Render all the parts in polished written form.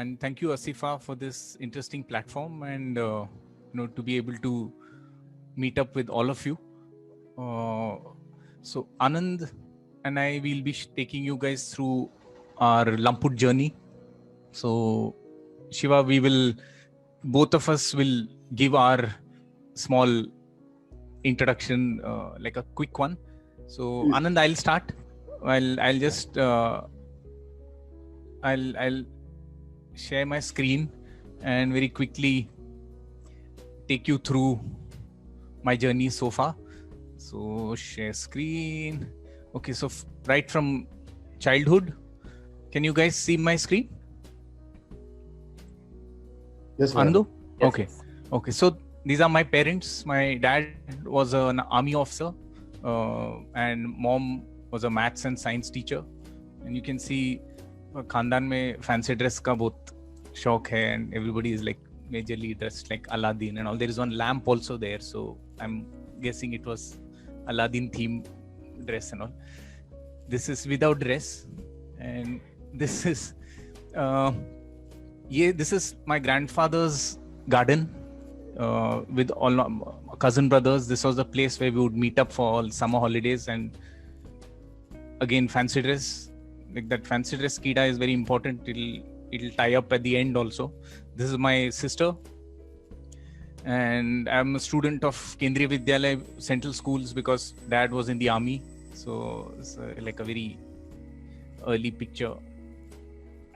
and thank you, Asifa, for this interesting platform and to be able to meet up with all of you. So Anand and I will be taking you guys through our Lamput journey. So Shiva, both of us will give our small introduction, like a quick one. So Anand, I'll start. I'll just I'll share my screen and very quickly take you through my journey so far. So share screen. Okay, so right from childhood, can you guys see my screen? Yes, Andu? Yes. Okay. So these are my parents. My dad was an army officer, and mom was a maths and science teacher. And you can see खानदान में fancy dress का बहुत शौक है, and everybody is like majorly dressed like Aladdin and all. There is one lamp also there, so I'm guessing it was Aladdin theme dress and all. This is without dress, and this is this is my grandfather's garden with all cousin brothers. This was the place where we would meet up for all summer holidays, and again fancy dress, like that fancy dress kida is very important. It'll tie up at the end also. This is my sister, and I'm a student of Kendriya Vidyalaya Central Schools because dad was in the army, so it's like a very early picture.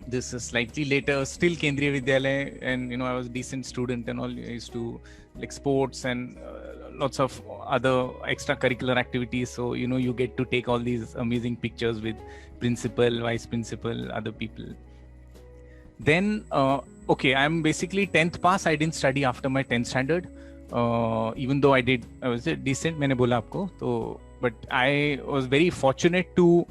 This is slightly later, still Kendriya Vidyalaya, and I was a decent student and all. I used to like sports and lots of other extracurricular activities. So you get to take all these amazing pictures with principal, vice principal, other people. Then I'm basically 10th pass. I didn't study after my 10th standard, even though I was decent. मैंने बोला आपको तो, but I was very fortunate to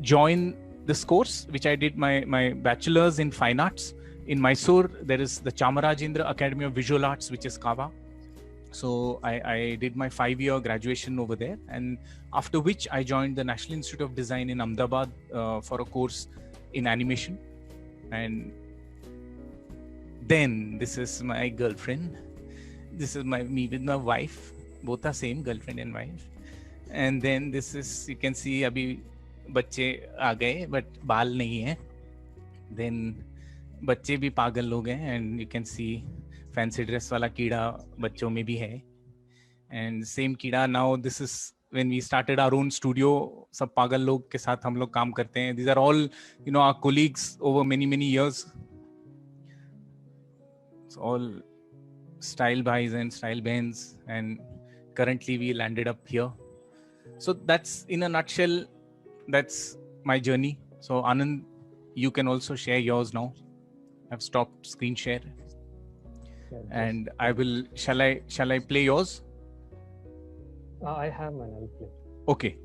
join this course, which I did my bachelor's in fine arts in Mysore. There is the Chamarajendra Academy of Visual Arts, which is Kava. So I did my 5-year graduation over there, and after which I joined the National Institute of Design in Ahmedabad for a course in animation. And then this is my girlfriend. This is me with my wife. Both are same, girlfriend and wife. And then this is, you can see अभी बच्चे आ गए but बाल नहीं है. Then बच्चे भी पागल लोग हैं, and you can see fancy dress वाला कीड़ा बच्चों में भी है. And same कीड़ा now, this is when we started our own studio. सब पागल लोग के साथ हम लोग काम करते हैं. These are all our colleagues over many years. It's all style buys and style bands, and currently we landed up here. So that's in a nutshell, that's my journey. So Anand, you can also share yours now. I've stopped screen share, and I will. Shall I play yours? I have mine. I'll play. Okay.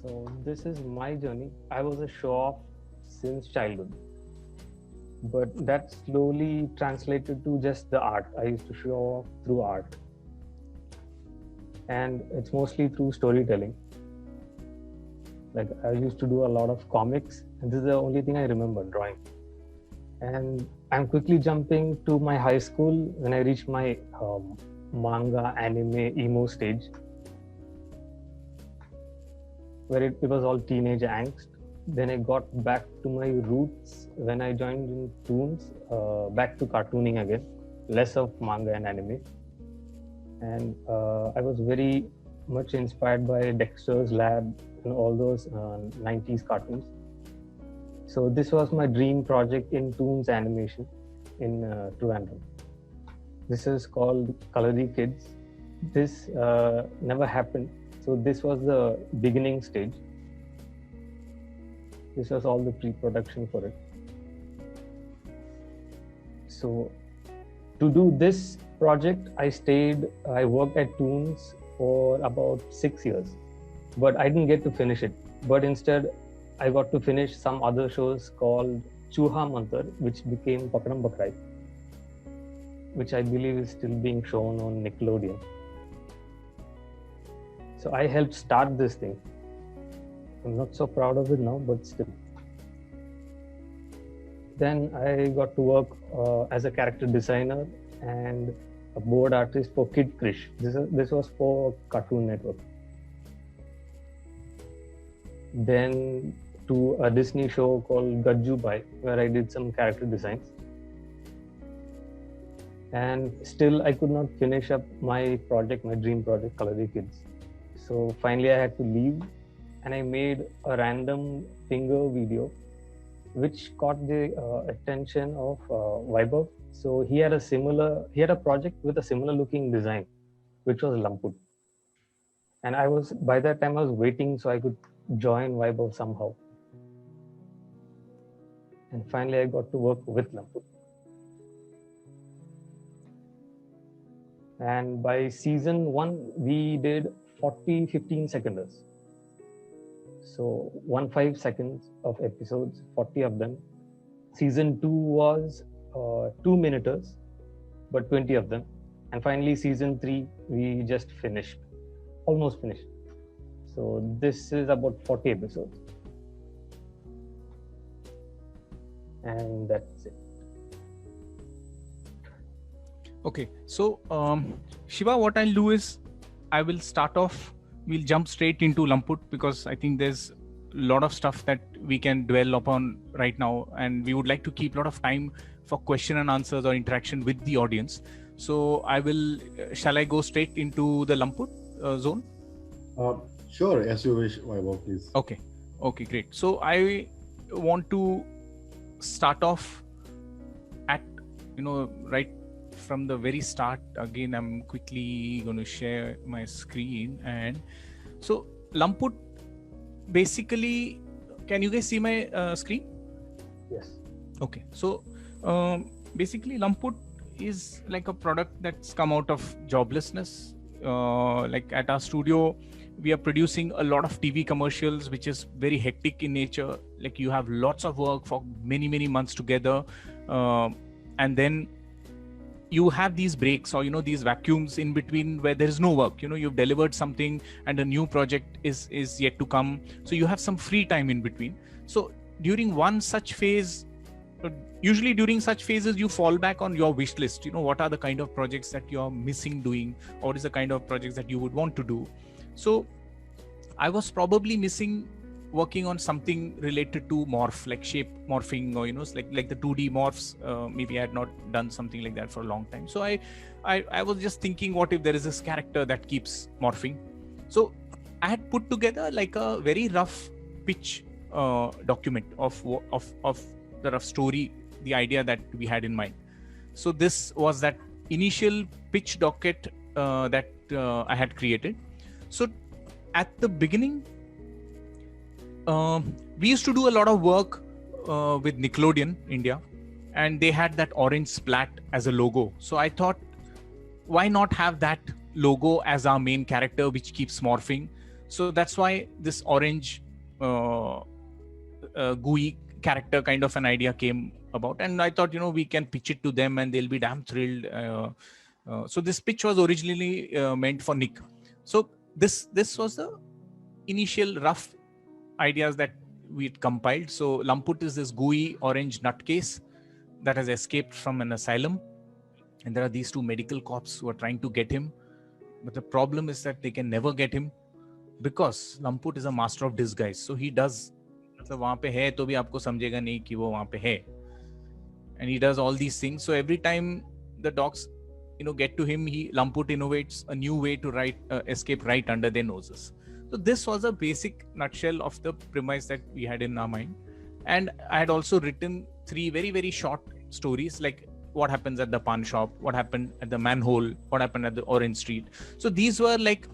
So this is my journey. I was a show-off since childhood, but that slowly translated to just the art. I used to show off through art, and it's mostly through storytelling. Like I used to do a lot of comics, and this is the only thing I remember, drawing. And I'm quickly jumping to my high school when I reached my manga, anime, emo stage, where it was all teenage angst. Then I got back to my roots when I joined in Toons, back to cartooning again, less of manga and anime. And I was very much inspired by Dexter's Lab and all those 90s cartoons. So this was my dream project in Toons animation in Trivandrum. This is called Kalari Kids. This never happened. So this was the beginning stage. This was all the pre-production for it. So to do this project, I worked at Toons for about 6 years, but I didn't get to finish it. But instead, I got to finish some other shows called Chuha Mantar, which became Pakadam Bakrai. which I believe is still being shown on Nickelodeon. So I helped start this thing. I'm not so proud of it now, but still. Then I got to work as a character designer and a board artist for Kid Krish. This was for Cartoon Network. Then to a Disney show called Gajju Bai, where I did some character designs. And still I could not finish up my project, my dream project, Kalari Kids. So finally I had to leave, and I made a random finger video which caught the attention of Vaibhav. So he had a project with a similar looking design, which was Lamput. And by that time I was waiting so I could join Vaibhav somehow. And finally I got to work with Lamput. And by season 1, we did 40 15 seconders. So 15 seconds of episodes, 40 of them. Season 2 was 2 minuters, but 20 of them. And finally, season 3, we just almost finished. So this is about 40 episodes. And that's it. Okay, so Shiva, what I'll do is I will start off. We'll jump straight into Lamput because I think there's a lot of stuff that we can dwell upon right now, and we would like to keep a lot of time for question and answers or interaction with the audience. So shall I go straight into the Lamput zone? Sure, as you wish, Vaibhav, please. Okay, great. So I want to start off at, right from the very start. Again, I'm quickly going to share my screen. And so Lamput, basically, can you guys see my screen? Yes. Okay. So basically Lamput is like a product that's come out of joblessness. Like at our studio, we are producing a lot of TV commercials, which is very hectic in nature. Like you have lots of work for many, many months together. And then you have these breaks or, these vacuums in between where there is no work. You've delivered something and a new project is yet to come. So you have some free time in between. So during one such phase, usually during such phases, you fall back on your wish list. What are the kind of projects that you're missing doing? Or what is the kind of projects that you would want to do? So I was probably missing working on something related to morph, like shape morphing, or like the 2D morphs. Maybe I had not done something like that for a long time. So I was just thinking, what if there is this character that keeps morphing? So I had put together like a very rough pitch document of the rough story, the idea that we had in mind. So this was that initial pitch docket that I had created. So at the beginning, we used to do a lot of work with Nickelodeon India, and they had that orange splat as a logo. So I thought, why not have that logo as our main character, which keeps morphing? So that's why this orange gooey character kind of an idea came about. And I thought, we can pitch it to them and they'll be damn thrilled. So this pitch was originally meant for Nick. So this was the initial rough ideas that we had compiled. So Lamput is this gooey orange nutcase that has escaped from an asylum, and there are these two medical cops who are trying to get him, but the problem is that they can never get him because Lamput is a master of disguise. So he does, मतलब वहाँ पे है तो भी आपको समझेगा नहीं कि वो वहाँ पे है, and he does all these things. So every time the dogs get to him, Lamput innovates a new way to escape right under their noses. So this was a basic nutshell of the premise that we had in our mind. And I had also written 3 very, very short stories, like what happens at the pawn shop, what happened at the manhole, what happened at the Orange Street. So these were like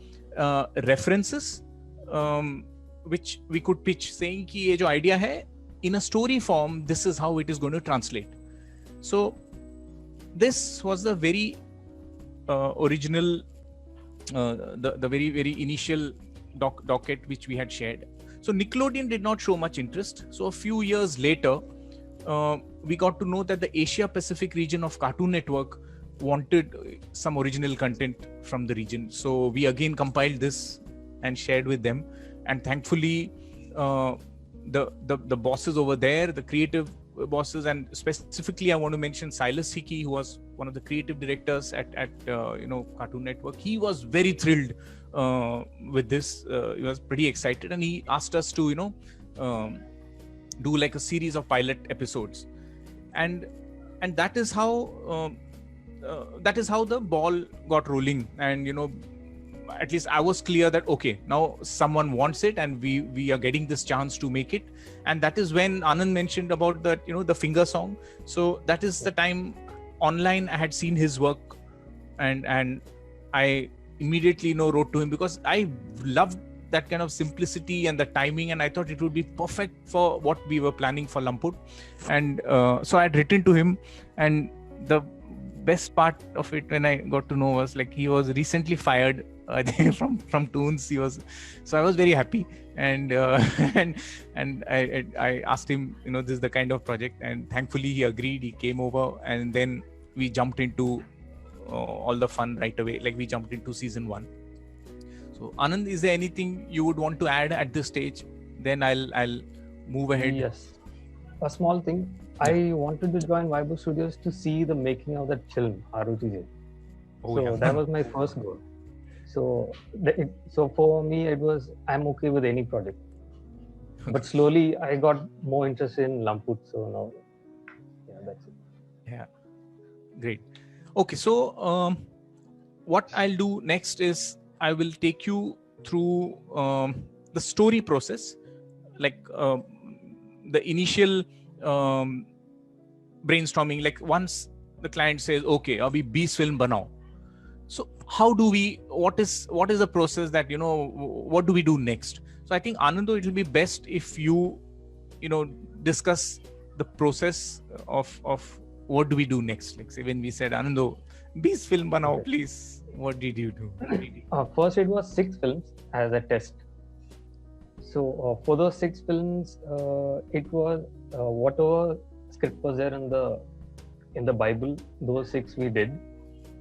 references which we could pitch, saying कि ये जो idea है, in a story form, this is how it is going to translate. So this was the very original, the very, very initial docket which we had shared. So Nickelodeon did not show much interest. So a few years later, we got to know that the Asia Pacific region of Cartoon Network wanted some original content from the region. So we again compiled this and shared with them, and thankfully the bosses over there, the creative bosses, and specifically I want to mention Silas Hickey, who was one of the creative directors at Cartoon Network. He was very thrilled with this. He was pretty excited, and he asked us to do like a series of pilot episodes, and that is how the ball got rolling. And at least I was clear that okay, now someone wants it and we are getting this chance to make it. And that is when Anand mentioned about that, the finger song. So that is the time online I had seen his work, and I immediately wrote to him, because I loved that kind of simplicity and the timing, and I thought it would be perfect for what we were planning for Lamput. And so I had written to him, and the best part of it when I got to know was like he was recently fired from Toons. So I was very happy, and and I asked him, this is the kind of project, and thankfully he agreed. He came over, and then we jumped into all the fun right away. Like we jumped into season 1. So Anand, is there anything you would want to add at this stage? Then I'll move ahead. Yes, a small thing. I wanted to join Vibe Studios to see the making of that film, ROTJ. That was my first goal. So for me, it was, I'm okay with any project. But slowly, I got more interested in Lamput. So now, that's it. Yeah, great. Okay, so what I'll do next is I will take you through the story process, like the initial brainstorming. Like once the client says, okay, abhi 20 film banao. So how do we, what is the process that, what do we do next? So I think Anando, it will be best if you discuss the process of what do we do next. Like say when we said, Anando, 20 film banao, please. What did you do? First, it was 6 films as a test. So for those 6 films, it was whatever script was there in the Bible, those 6 we did.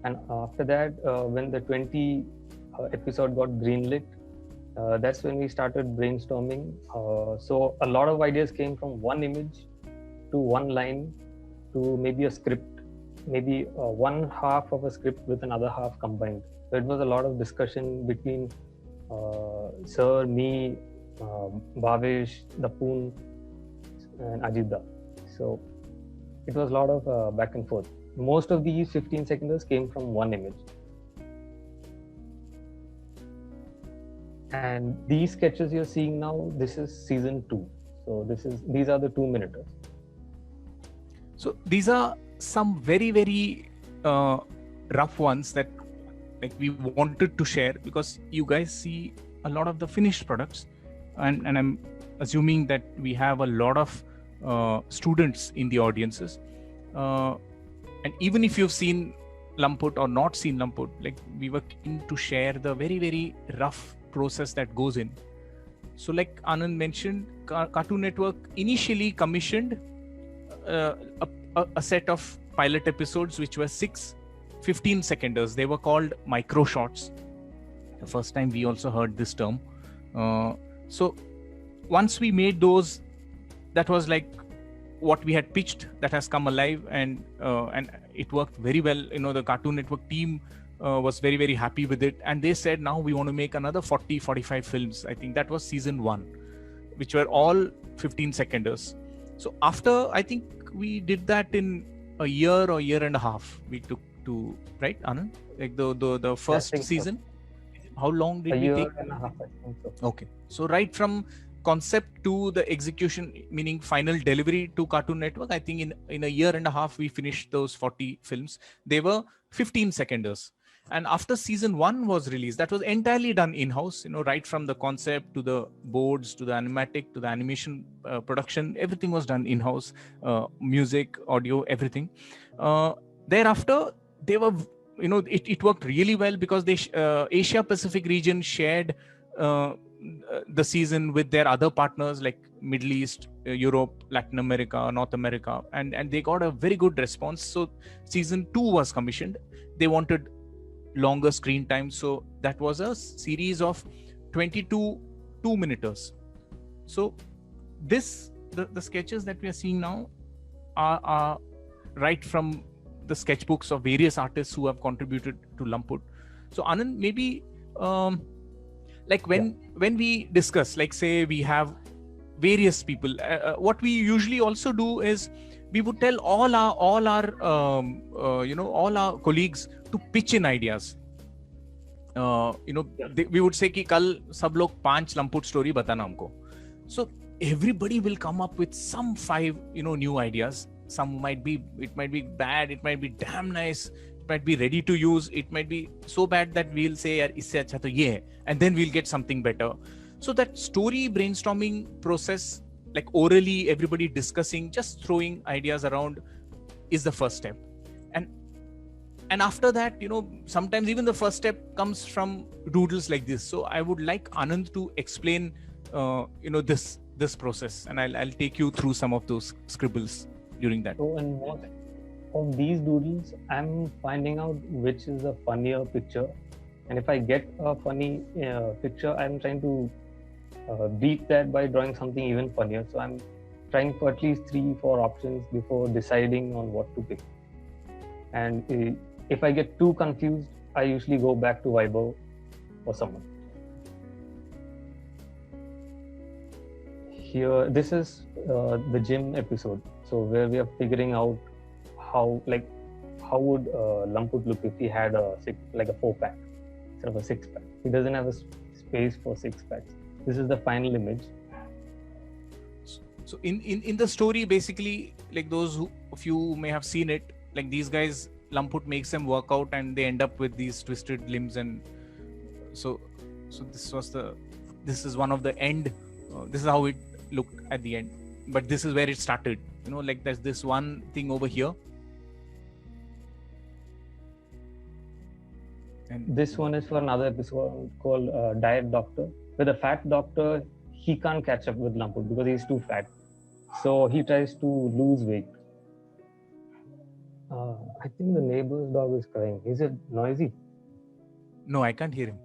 And after that, when the 20 episode got greenlit, that's when we started brainstorming. So a lot of ideas came from one image to one line to maybe a script, maybe one half of a script with another half combined. So it was a lot of discussion between Sir, me, Bhavesh, Dapoon, and Ajitda. So it was a lot of back and forth. Most of these 15 seconders came from one image. And these sketches you're seeing now, this is season 2. So these are the 2-minuters. So these are some very, very rough ones that like we wanted to share, because you guys see a lot of the finished products, and I'm assuming that we have a lot of students in the audiences. And even if you've seen Lamput or not seen Lamput, like we were keen to share the very, very rough process that goes in. So like Anand mentioned, Cartoon Network initially commissioned a set of pilot episodes, which were 6 15-seconders. They were called micro shorts. The first time we also heard this term. So once we made those, that was like what we had pitched, that has come alive, and it worked very well. The Cartoon Network team was very, very happy with it, and they said, now we want to make another 40-45 films. I think that was season 1, which were all 15-seconders. So after, I think we did that in a year or year and a half, we took to, right, Anand? Like the first season. So. How long did we take? A year and a half, I think so. Okay, so right from concept to the execution, meaning final delivery to Cartoon Network, I think in a year and a half we finished those 40 films. They were 15-seconders. And after season 1 was released, that was entirely done in-house, right from the concept to the boards to the animatic to the animation production, everything was done in-house, music, audio, everything. Thereafter, they were, it worked really well, because they Asia Pacific region shared the season with their other partners like Middle East, Europe, Latin America, North America, and they got a very good response. So season 2 was commissioned. They wanted longer screen time, so that was a series of 22 2-minuters. So the sketches that we are seeing now are right from the sketchbooks of various artists who have contributed to Lamput. So Anand, maybe like when we discuss, like say we have various people, what we usually also do is we would tell all our colleagues to pitch in ideas. We would say कि कल सब लोग 5 Lamput story बताना हमको. So everybody will come up with some 5 new ideas. Some might be bad, it might be damn nice, it might be ready to use, it might be so bad that we'll say yaar isse acha to ye hai, and then we'll get something better. So that story brainstorming process, like orally everybody discussing, just throwing ideas around, is the first step. And after that, sometimes even the first step comes from doodles like this. So I would like Anand to explain this process, and I'll take you through some of those scribbles during that. So in most of these doodles, I'm finding out which is a funnier picture, and if I get a funny picture, I'm trying to beat that by drawing something even funnier. So I'm trying for at least 3-4 options before deciding on what to pick. And if I get too confused, I usually go back to Vaibhav or someone. Here, this is the gym episode. So where we are figuring out how would Lamput look if he had a 4-pack instead of a 6-pack. He doesn't have a space for 6-packs. This is the final image. So in the story, basically, like those of you who may have seen it, like these guys, Lamput makes them work out and they end up with these twisted limbs, and so this is one of the end. This is how it looked at the end, but this is where it started. Like there's this one thing over here, and this one is for another episode called Diet Doctor. With a fat doctor, he can't catch up with Lamput because he's too fat, so he tries to lose weight. I think the neighbor's dog is crying. Is it noisy? No, I can't hear him.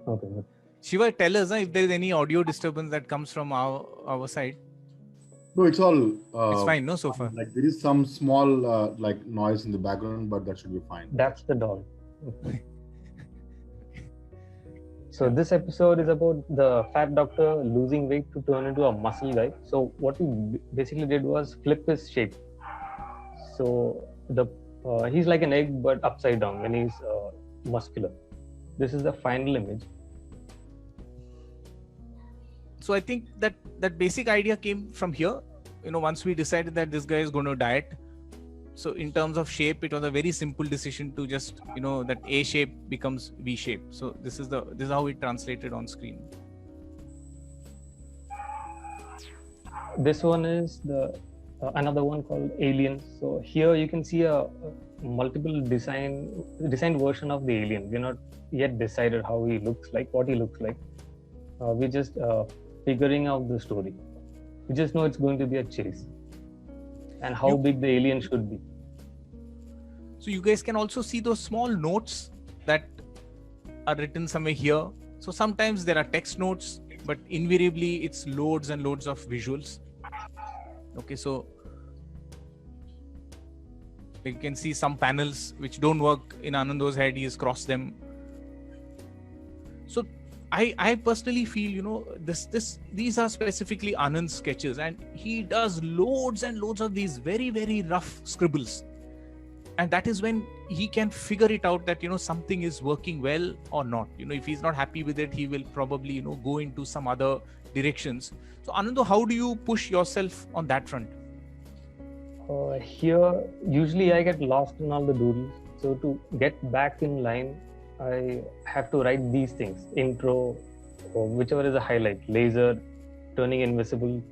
Okay, good. Shiva, tell us if there is any audio disturbance that comes from our side. No, it's all. It's fine, no, so far. Like there is some small noise in the background, but that should be fine. That's the dog. So this episode is about the fat doctor losing weight to turn into a muscle guy. So what he basically did was flip his shape. So he's like an egg but upside down when he's muscular. This is the final image. So I think that basic idea came from here. Once we decided that this guy is going to diet. So in terms of shape, it was a very simple decision to just, that A shape becomes V shape. So this is how it translated on screen. This one is another one called Aliens. So here you can see a multiple designed version of the alien. We're not yet decided how he looks like, what he looks like. We're just figuring out the story. We just know it's going to be a chase and how big the alien should be. So you guys can also see those small notes that are written somewhere here. So sometimes there are text notes, but invariably it's loads and loads of visuals. Okay, so you can see some panels which don't work in Anando's head. He has crossed them. So I personally feel, these are specifically Anand's sketches, and he does loads and loads of these very, very rough scribbles. And that is when he can figure it out that, something is working well or not. If he's not happy with it, he will probably, go into some other directions. So Anando, how do you push yourself on that front? Here, usually I get lost in all the doodles. So to get back in line, I have to write these things: intro, or whichever is a highlight, laser, turning invisible,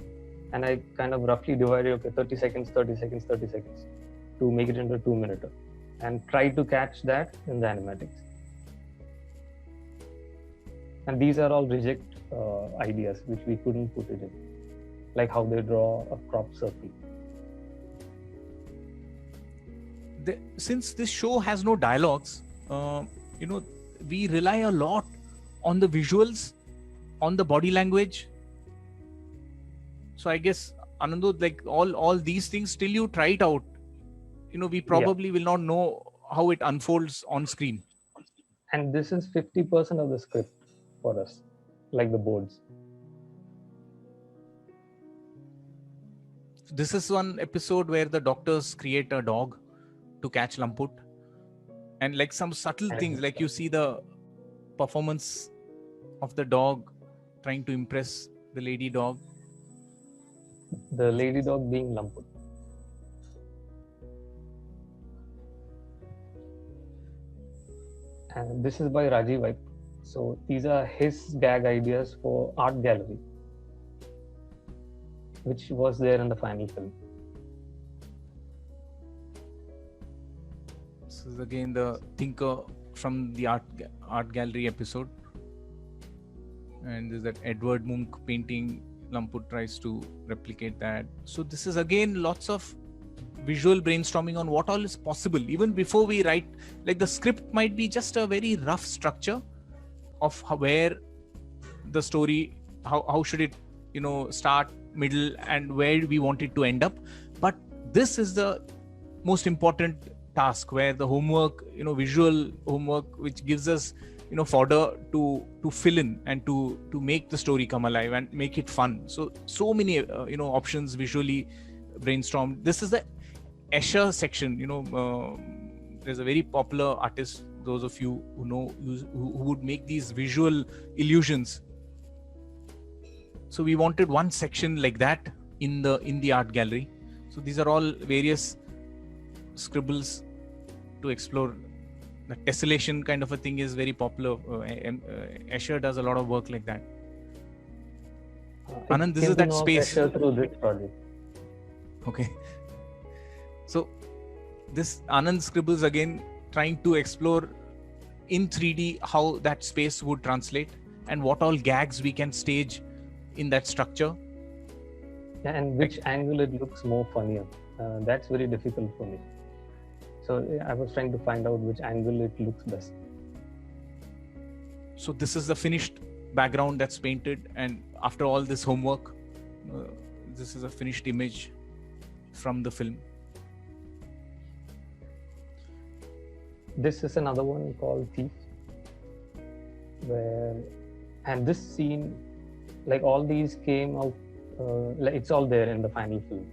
and I kind of roughly divide it, 30 seconds, 30 seconds, 30 seconds to make it into a 2-minuter, and try to catch that in the animatics. And these are all reject ideas which we couldn't put it in, like how they draw a crop circle. Since this show has no dialogues, we rely a lot on the visuals, on the body language. So I guess, Anando, like all these things, till you try it out, we probably will not know how it unfolds on screen. And this is 50% of the script for us, like the boards. This is one episode where the doctors create a dog to catch Lamput, and like some subtle things, like you see the performance of the dog trying to impress the lady dog. The lady dog being Lamput. And this is by Rajiv Vaip. So these are his gag ideas for Art Gallery, which was there in the final film. This is again the thinker from the art gallery episode, and there's that Edward Munch painting. Lamput tries to replicate that. So this is again lots of visual brainstorming on what all is possible even before we write. Like the script might be just a very rough structure of where the story, how should it start, middle, and where we want it to end up. But this is the most important task, where the homework, visual homework, which gives us fodder to fill in and to make the story come alive and make it fun. So many options visually brainstormed. This is the Escher section. There's a very popular artist, those of you who know, who would make these visual illusions. So we wanted one section like that in the art gallery. So these are all various scribbles to explore. The tessellation kind of a thing is very popular. Escher does a lot of work like that. Anand, this is that space. Escher through this project. Okay. So this Anand scribbles again, trying to explore in 3D how that space would translate and what all gags we can stage in that structure. And which angle it looks more funnier. That's very difficult for me. So I was trying to find out which angle it looks best. So this is the finished background that's painted, and after all this homework, this is a finished image from the film. This is another one called Thief, and this scene, like all these came out, it's all there in the final film.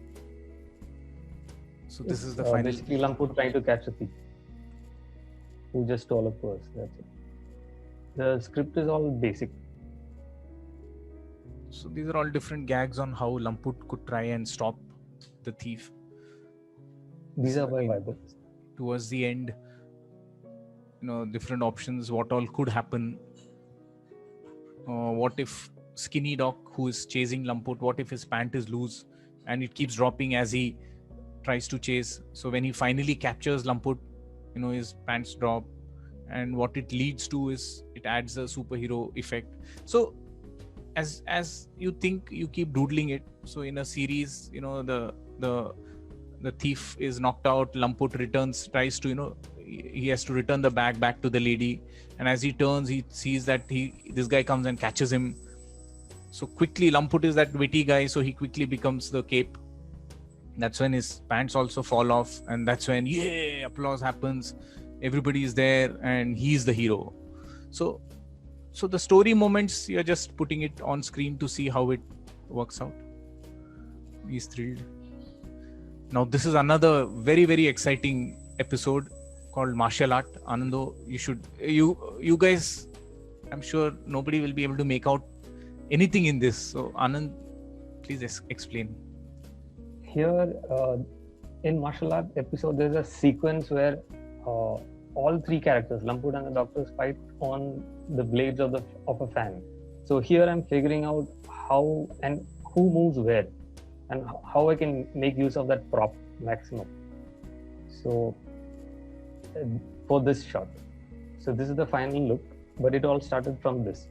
So this is the final. Basically, Lamput trying to catch a thief who just stole a purse. That's it. The script is all basic. So these are all different gags on how Lamput could try and stop the thief. These are by Vaibhav. Towards the end, different options, what all could happen. What if Skinny Doc, who is chasing Lamput, what if his pant is loose and it keeps dropping as he tries to chase? So when he finally captures Lamput, his pants drop, and what it leads to is it adds a superhero effect. So as you think, you keep doodling it. So in a series, the thief is knocked out, Lamput returns, tries to he has to return the bag back to the lady, and as he turns, he sees that this guy comes and catches him. So quickly, Lamput is that witty guy, so he quickly becomes the cape. That's when his pants also fall off, and that's when applause happens. Everybody is there, and he's the hero. So the story moments, you're just putting it on screen to see how it works out. He's thrilled. Now this is another very, very exciting episode called Martial Art. Anando, you guys, I'm sure nobody will be able to make out anything in this. So Anand, please explain. Here in Martial Art episode, there's a sequence where all three characters, Lamput and the doctors, fight on the blades of a fan. So here I'm figuring out how and who moves where, and how I can make use of that prop maximum. So for this shot, so this is the final look, but it all started from this.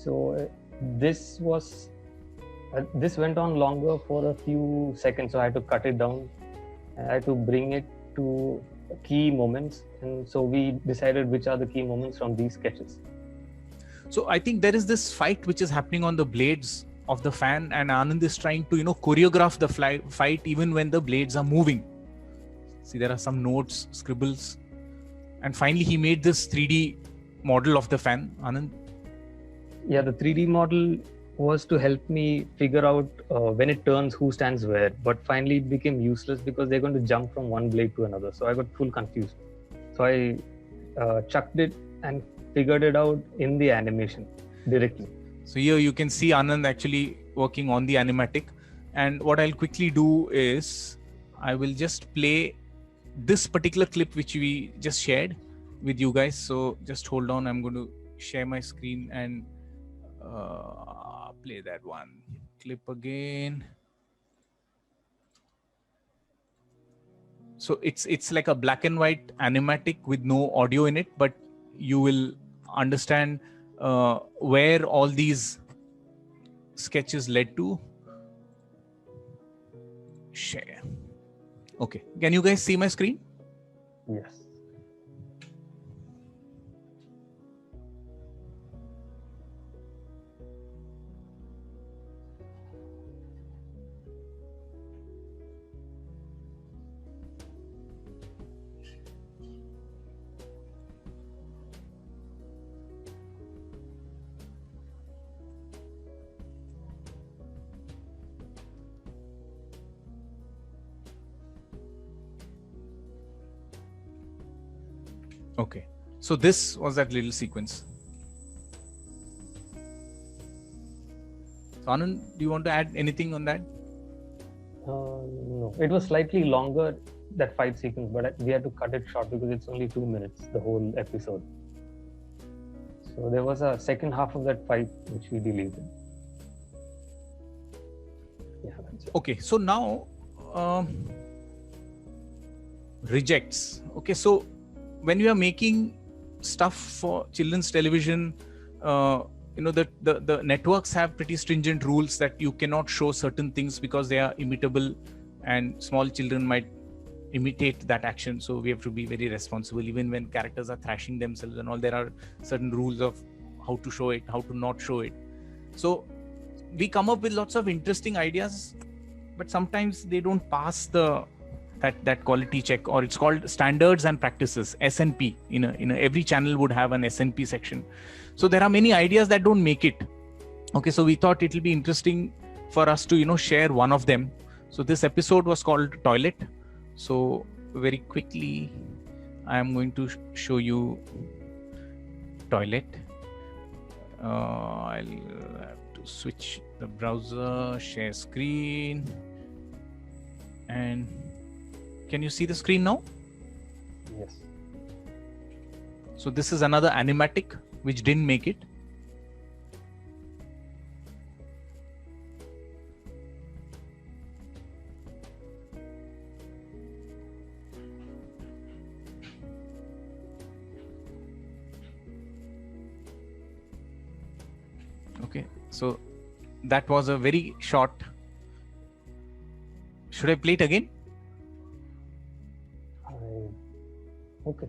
So this went on longer for a few seconds, so I had to cut it down. I had to bring it to key moments, and so we decided which are the key moments from these sketches. So I think there is this fight which is happening on the blades of the fan, and Anand is trying to choreograph the fight even when the blades are moving. See, there are some notes, scribbles, and finally he made this 3D model of the fan. Anand? Yeah, the 3D model was to help me figure out when it turns who stands where, but finally it became useless because they're going to jump from one blade to another. So I got full confused. So I chucked it and figured it out in the animation directly. So here you can see Anand actually working on the animatic. And what I'll quickly do is I will just play this particular clip which we just shared with you guys. So just hold on. I'm going to share my screen and play that one clip again. So it's like a black and white animatic with no audio in it, but you will understand where all these sketches led to. Share. Okay, can you guys see my screen? Yes. Okay, so this was that little sequence. So Anand, do you want to add anything on that? No, it was slightly longer, that fight sequence, but we had to cut it short because it's only 2 minutes, the whole episode. So there was a second half of that fight which we deleted. Yeah, that's it. Okay, so now rejects. Okay, so when you are making stuff for children's television, the networks have pretty stringent rules that you cannot show certain things because they are imitable and small children might imitate that action. So we have to be very responsible. Even when characters are thrashing themselves and all, there are certain rules of how to show it, how to not show it. So we come up with lots of interesting ideas, but sometimes they don't pass that quality check, or it's called standards and practices, SNP. Every channel would have an SNP section. So there are many ideas that don't make it. Okay, so we thought it will be interesting for us to share one of them. So this episode was called Toilet. So very quickly I am going to show you Toilet. I'll have to switch the browser, share screen, and can you see the screen now? Yes. So this is another animatic which didn't make it. Okay, so that was a very short. Should I play it again? Okay.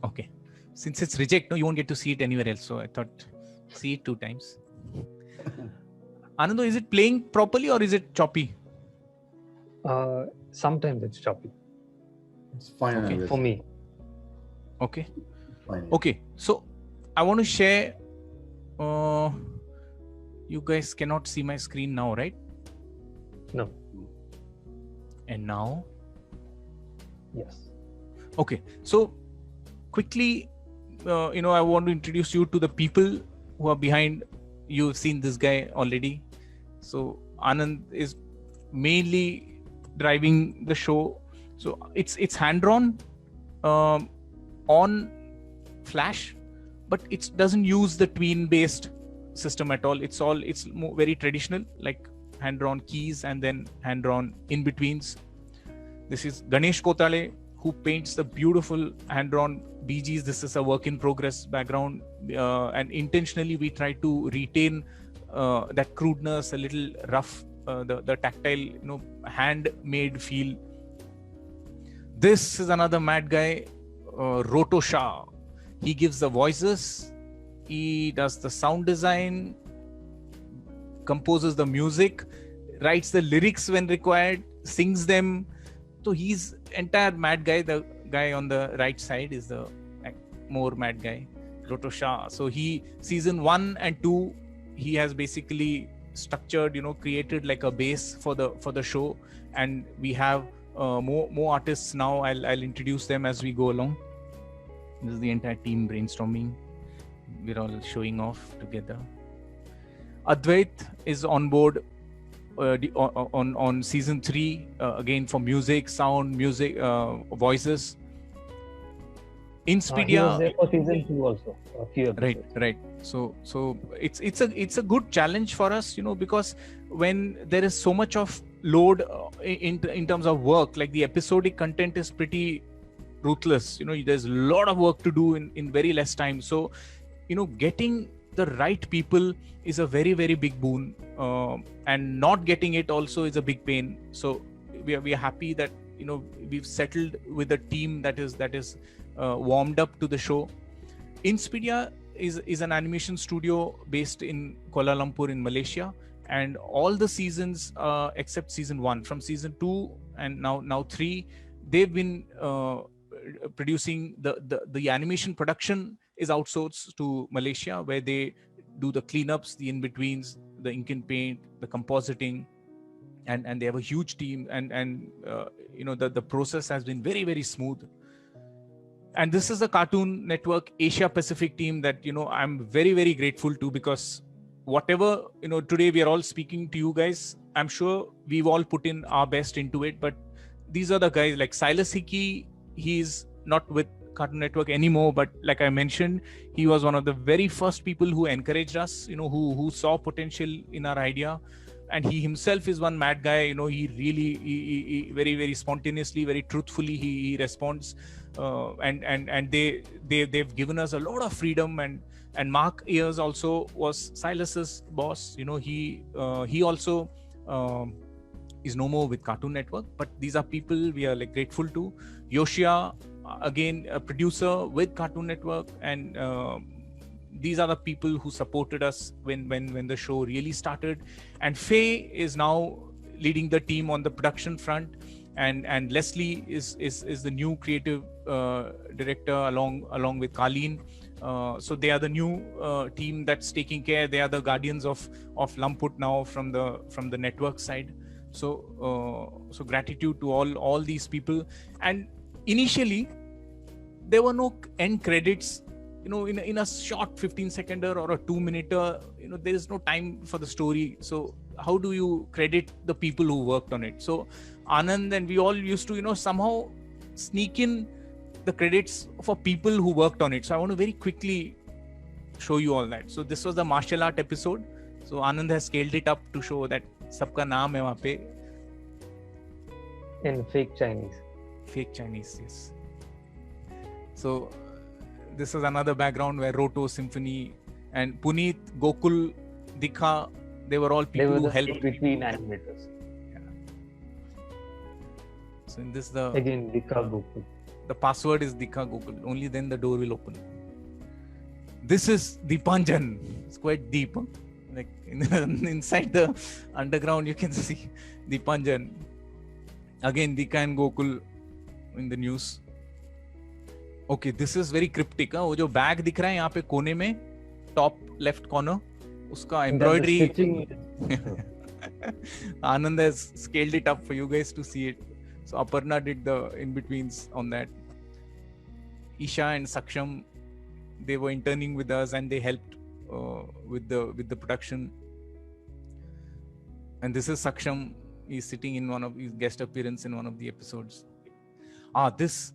Okay. Since it's reject, no, you won't get to see it anywhere else. So I thought, see it 2 times. Anando, is it playing properly or is it choppy? Sometimes it's choppy. It's fine. Okay. For me. Okay. Fine. Okay. So I want to share. You guys cannot see my screen now, right? No. And now? Yes. Okay. So quickly, I want to introduce you to the people who are behind. You've seen this guy already. So Anand is mainly driving the show. So it's hand-drawn on Flash, but it doesn't use the tween-based system at all. It's very traditional, like hand-drawn keys and then hand-drawn in-betweens. This is Ganesh Kotale, who paints the beautiful hand-drawn BGs. This is a work in progress background, and intentionally we try to retain that crudeness, a little rough, the tactile, handmade feel. This is another mad guy, Roto Shah. He gives the voices, he does the sound design, composes the music, writes the lyrics when required, sings them. So he's entire mad guy. The guy on the right side is the more mad guy, Roto Shah. So season 1 and 2, he has basically structured, created like a base for the show, and we have more artists now. I'll introduce them as we go along. This is the entire team brainstorming. We're all showing off together. Advait is on board on season 3 again for music, sound, voices. Inspidia, he was there for season 2 also, a few episodes. Right. So it's a good challenge for us, because when there is so much of load in terms of work, like the episodic content is pretty ruthless. There's a lot of work to do in very less time. So, getting the right people is a very, very big boon, and not getting it also is a big pain. So we are happy that we've settled with a team that is warmed up to the show. Inspidia is an animation studio based in Kuala Lumpur in Malaysia, and all the seasons except season 1, from season 2 and now 3, they've been producing the animation production is outsourced to Malaysia, where they do the cleanups, the in-betweens, the ink and paint, the compositing, and they have a huge team, and the process has been very, very smooth. And this is the Cartoon Network Asia Pacific team that I'm very, very grateful to, because whatever today we are all speaking to you guys, I'm sure we've all put in our best into it, but these are the guys like Silas Hickey. He's not with Cartoon Network anymore, but like I mentioned, he was one of the very first people who encouraged us, who saw potential in our idea. And he himself is one mad guy. He really he very, very spontaneously, very truthfully he responds, and they've given us a lot of freedom. And Mark Ayers also was Silas's boss. He also is no more with Cartoon Network, but these are people we are grateful to. Yoshia, again a producer with Cartoon Network, and these are the people who supported us when the show really started. And Faye is now leading the team on the production front, and Leslie is the new creative director along with Colleen. So they are the new team that's taking care. They are the guardians of Lamput now from the network side. So gratitude to all these people. And initially there were no end credits. In a short 15-seconder or a 2-minuter, there is no time for the story. So how do you credit the people who worked on it? So Anand and we all used to, somehow sneak in the credits for people who worked on it. So I want to very quickly show you all that. So this was the martial art episode. So Anand has scaled it up to show that sabka naam hai wahan pe. In fake Chinese. Fake Chinese, yes. So this is another background where Roto, Symphony, and Puneet, Gokul, Dikha, they were all people who helped between animators. Yeah. So in this again Dikha Gokul. The password is Dikha Gokul. Only then the door will open. This is Deepanjan. It's quite deep. Huh? Like inside the underground, you can see Deepanjan. Again, Dikha and Gokul in the news. Okay, this is very cryptic. वो जो bag दिख रहा है यहाँ पे कोने में, top left corner, उसका embroidery. Anand has scaled it up for you guys to see it. So Aparna did the in-betweens on that. Isha and Saksham, they were interning with us and they helped with the production. And this is Saksham. He's sitting in one of his guest appearance in one of the episodes. This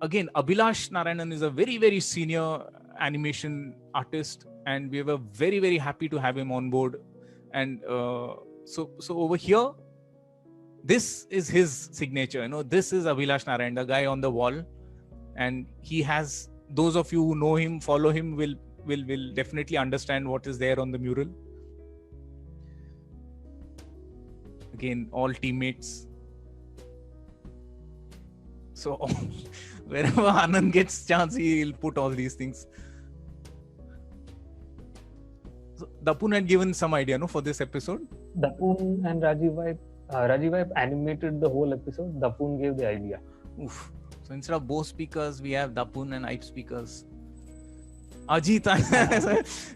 again, Abhilash Narayanan is a very, very senior animation artist. and we were very, very happy to have him on board. And so over here, this is his signature. This is Abhilash Narayan, the guy on the wall, and he has, those of you who know him, follow him, will definitely understand what is there on the mural. Again, all teammates. So wherever Anand gets chance, he'll put all these things. So Dapun had given some idea, for this episode. Dapun and Rajiv Bhai animated the whole episode. Dapun gave the idea. Oof. So instead of Bose speakers, we have Dapun and Ipe speakers. Ajit,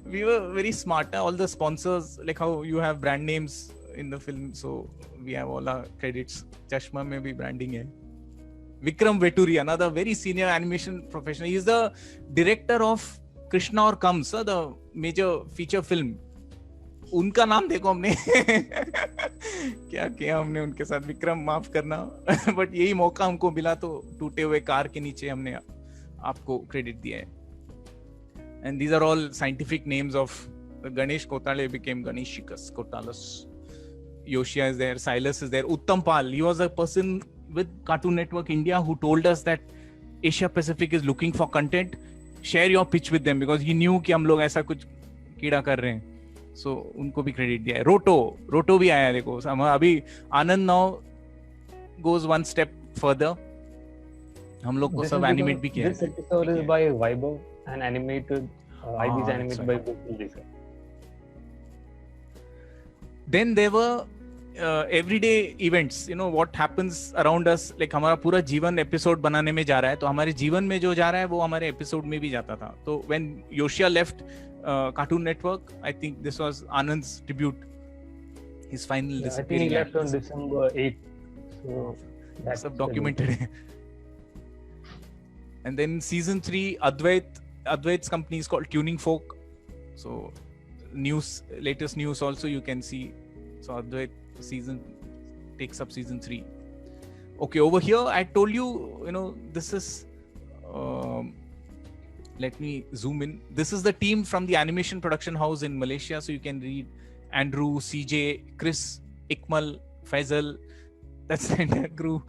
we were very smart. All the sponsors, like how you have brand names in the film, so we have all our credits. Chashma mein bhi branding hai. Vikram Veturi, another very senior animation professional. He is the director of Krishna Aur Comes, the major feature film. उनका नाम देखो हमने क्या किया हमने उनके साथ. विक्रम माफ करना, बट यही मौका हमको मिला तो टूटे हुए कार के नीचे हमने आपको क्रेडिट दिया है. And these are all scientific names of Ganesh Kotale became Ganeshikas Kotalas. Yoshia is there, Silas is there, Uttam Pal. He was a person with Cartoon Network India who told us that Asia Pacific is looking for content. Share your pitch with them, because he knew कि हम लोग ऐसा कुछ कीड़ा कर रहे हैं. So उनको भी क्रेडिट दिया है. रोटो भी आया देखो. अभी आनंद now goes one step further. हम लोग को सब एनिमेट भी किया है. This episode is by Vaibhav and animated. IB is animated by Gokul Desai. Then there were everyday events. What happens around us. Like हमारा पूरा जीवन एपिसोड बनाने में जा रहा है, तो हमारे जीवन में जो जा रहा है वो हमारे एपिसोड में भी जाता था. तो when Yoshia left Cartoon Network, I think this was Anand's tribute, his final disappearing. I think he left on December 8th. So that's documented hai. And then season 3, Advait's company is called Tuning Folk. So latest news also you can see. So Advait takes up season 3. Okay, over here I told you, this is let me zoom in. This is the team from the animation production house in Malaysia. So you can read Andrew, CJ, Chris, Ikmal, Faisal. That's the entire crew.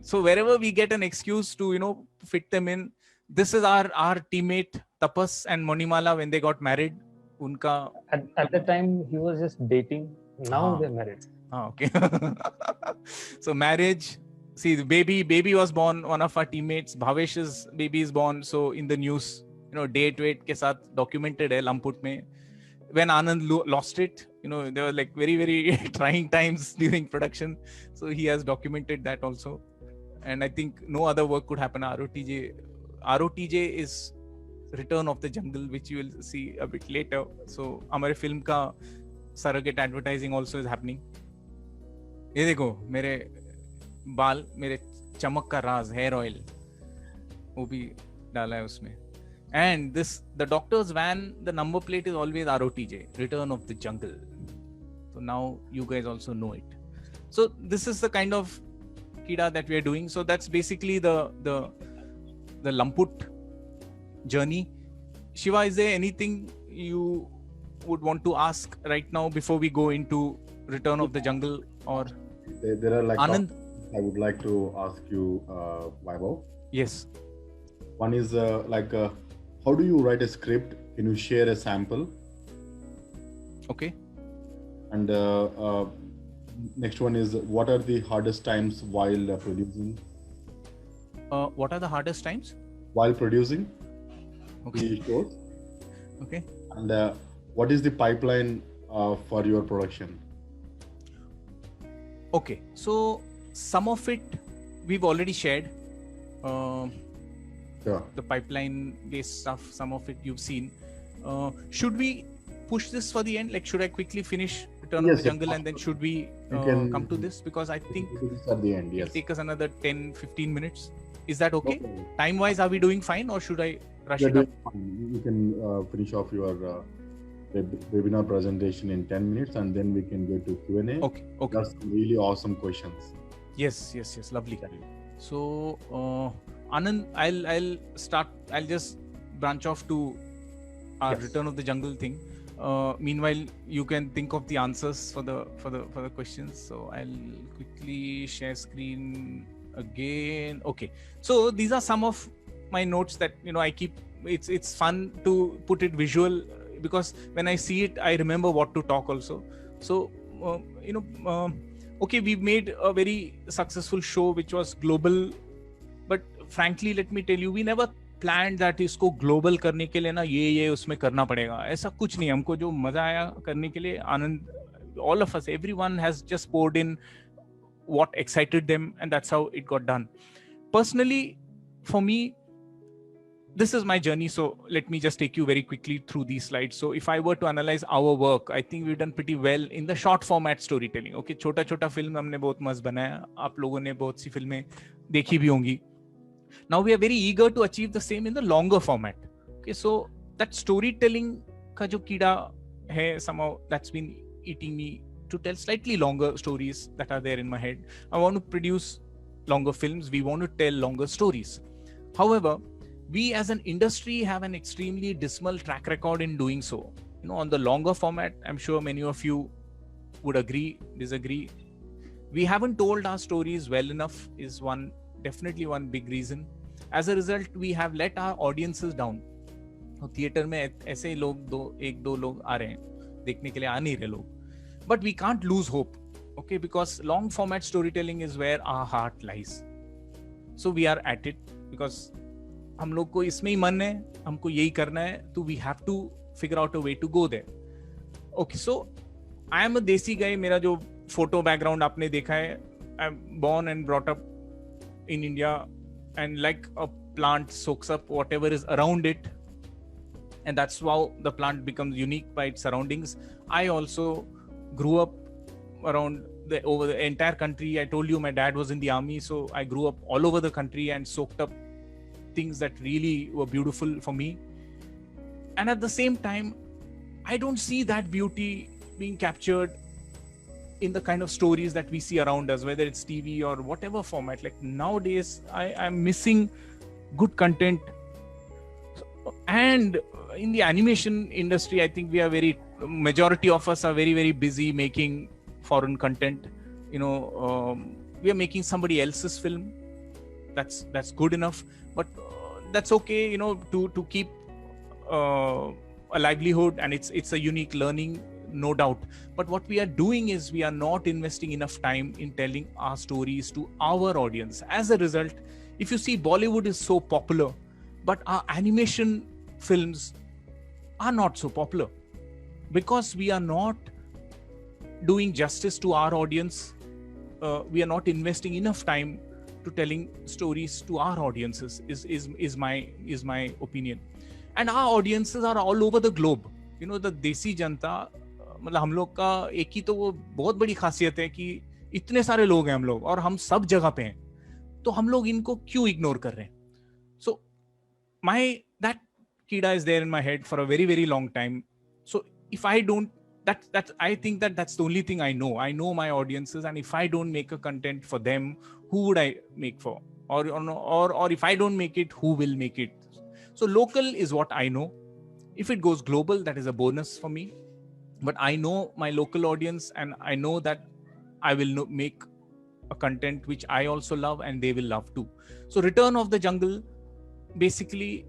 So wherever we get an excuse to fit them in. This is our teammate Tapas and Monimala when they got married. Unka at the time he was just dating. Now they're married. Okay. So marriage. See, the baby was born. One of our teammates, Bhavesh's baby is born. So in the news, date weight ke saath documented hai Lamput mein. When Anand lost it, there were like very, very trying times during production. So he has documented that also. And I think no other work could happen. ROTJ is Return of the Jungle, which you will see a bit later. So हमारे film का surrogate advertising also is happening. ये देखो मेरे बाल, मेरे चमक का राज, hair oil, वो भी डाला है उसमें. And the doctor's van, the number plate is always ROTJ, Return of the Jungle. So now you guys also know it. So this is the kind of kida that we are doing. So that's basically the Lamput journey. Shiva, is there anything you would want to ask right now before we go into Return of the Jungle? Or there are like Anand? I would like to ask you, Vaibhav. Yes. One is how do you write a script? Can you share a sample? Okay. And next one is, what are the hardest times while producing? What are the hardest times? While producing Okay. the shows. Okay. And what is the pipeline for your production? Okay. So some of it we've already shared. Sure. The pipeline based stuff, some of it you've seen. Should we push this for the end? Like, should I quickly finish Return of the Jungle and then should we come to this? Because I think this at the end, yes. it'll take us another 10-15 minutes. Is that okay? Time wise, are we doing fine, or should I rush it up? You can finish off your webinar presentation in 10 minutes and then we can go to Q&A. Okay. That's really awesome questions. Yes. Lovely. So, Anand, I'll start. I'll just branch off to our Yes. Return of the Jungle thing. Meanwhile, you can think of the answers for the questions. So I'll quickly share screen again. Okay, so these are some of my notes that I keep. It's fun to put it visual, because when I see it, I remember what to talk also. So okay, we've made a very successful show which was global, but frankly, let me tell you, we never planned that इसको global करने के लिए ना ये उसमें करना पड़ेगा. ऐसा कुछ नहीं. हमको जो मजा आया करने के लिए, आनंद, all of us, everyone has just poured in what excited them, and that's how it got done. Personally, for me, this is my journey, so let me just take you very quickly through these slides. So if I were to analyze our work, I think we've done pretty well in the short format storytelling. Okay, छोटा film हमने बहुत मस्त बनाया. आप लोगों ने बहुत सी फिल्में देखी भी होंगी. Now we are very eager to achieve the same in the longer format. Okay, so that storytelling का जो कीड़ा है, somehow that's been eating me to tell slightly longer stories that are there in my head. I want to produce longer films. We want to tell longer stories. However, we as an industry have an extremely dismal track record in doing so. On the longer format, I'm sure many of you would agree, disagree. We haven't told our stories well enough is definitely one big reason. As a result, we have let our audiences down. Theater में ऐसे ही लोग एक दो लोग आ रहे हैं, देखने के लिए आ नहीं रहे लोग. But we can't lose hope, okay? Because long format storytelling is where our heart lies. So we are at it because हम लोग को इसमें ही मन है, हमको यही करना है, तो we have to figure out a way to go there. Okay, so I am a desi guy. मेरा जो photo background आपने देखा है, I'm born and brought up in India, and like a plant soaks up whatever is around it, and that's how the plant becomes unique by its surroundings. I also grew up around over the entire country. I told you my dad was in the army, so I grew up all over the country and soaked up things that really were beautiful for me. And at the same time, I don't see that beauty being captured in the kind of stories that we see around us, whether it's TV or whatever format. Like nowadays, I'm missing good content. And in the animation industry, I think majority of us are very, very busy making foreign content. We are making somebody else's film. That's good enough, but that's okay, to keep a livelihood, and it's a unique learning, no doubt. But what we are doing is we are not investing enough time in telling our stories to our audience. As a result, if you see, Bollywood is so popular, but our animation films are not so popular because we are not doing justice to our audience. We are not investing enough time to telling stories to our audiences is my opinion. And our audiences are all over the globe. The desi janta, मतलब हम लोग का एक ही तो वो बहुत बड़ी खासियत है कि इतने सारे लोग हैं हम लोग, और हम सब जगह पे हैं, तो हम लोग इनको क्यों इग्नोर कर रहे हैं? So that कीड़ा is there in my head for a very, very long time. So if I don't, I think that's the only thing I know. I know my audiences, and if I don't make a content for them, who would I make for? Or if I don't make it, who will make it? So local is what I know. If it goes global, that is a bonus for me. But I know my local audience, and I know that I will make a content which I also love and they will love too. So Return of the Jungle basically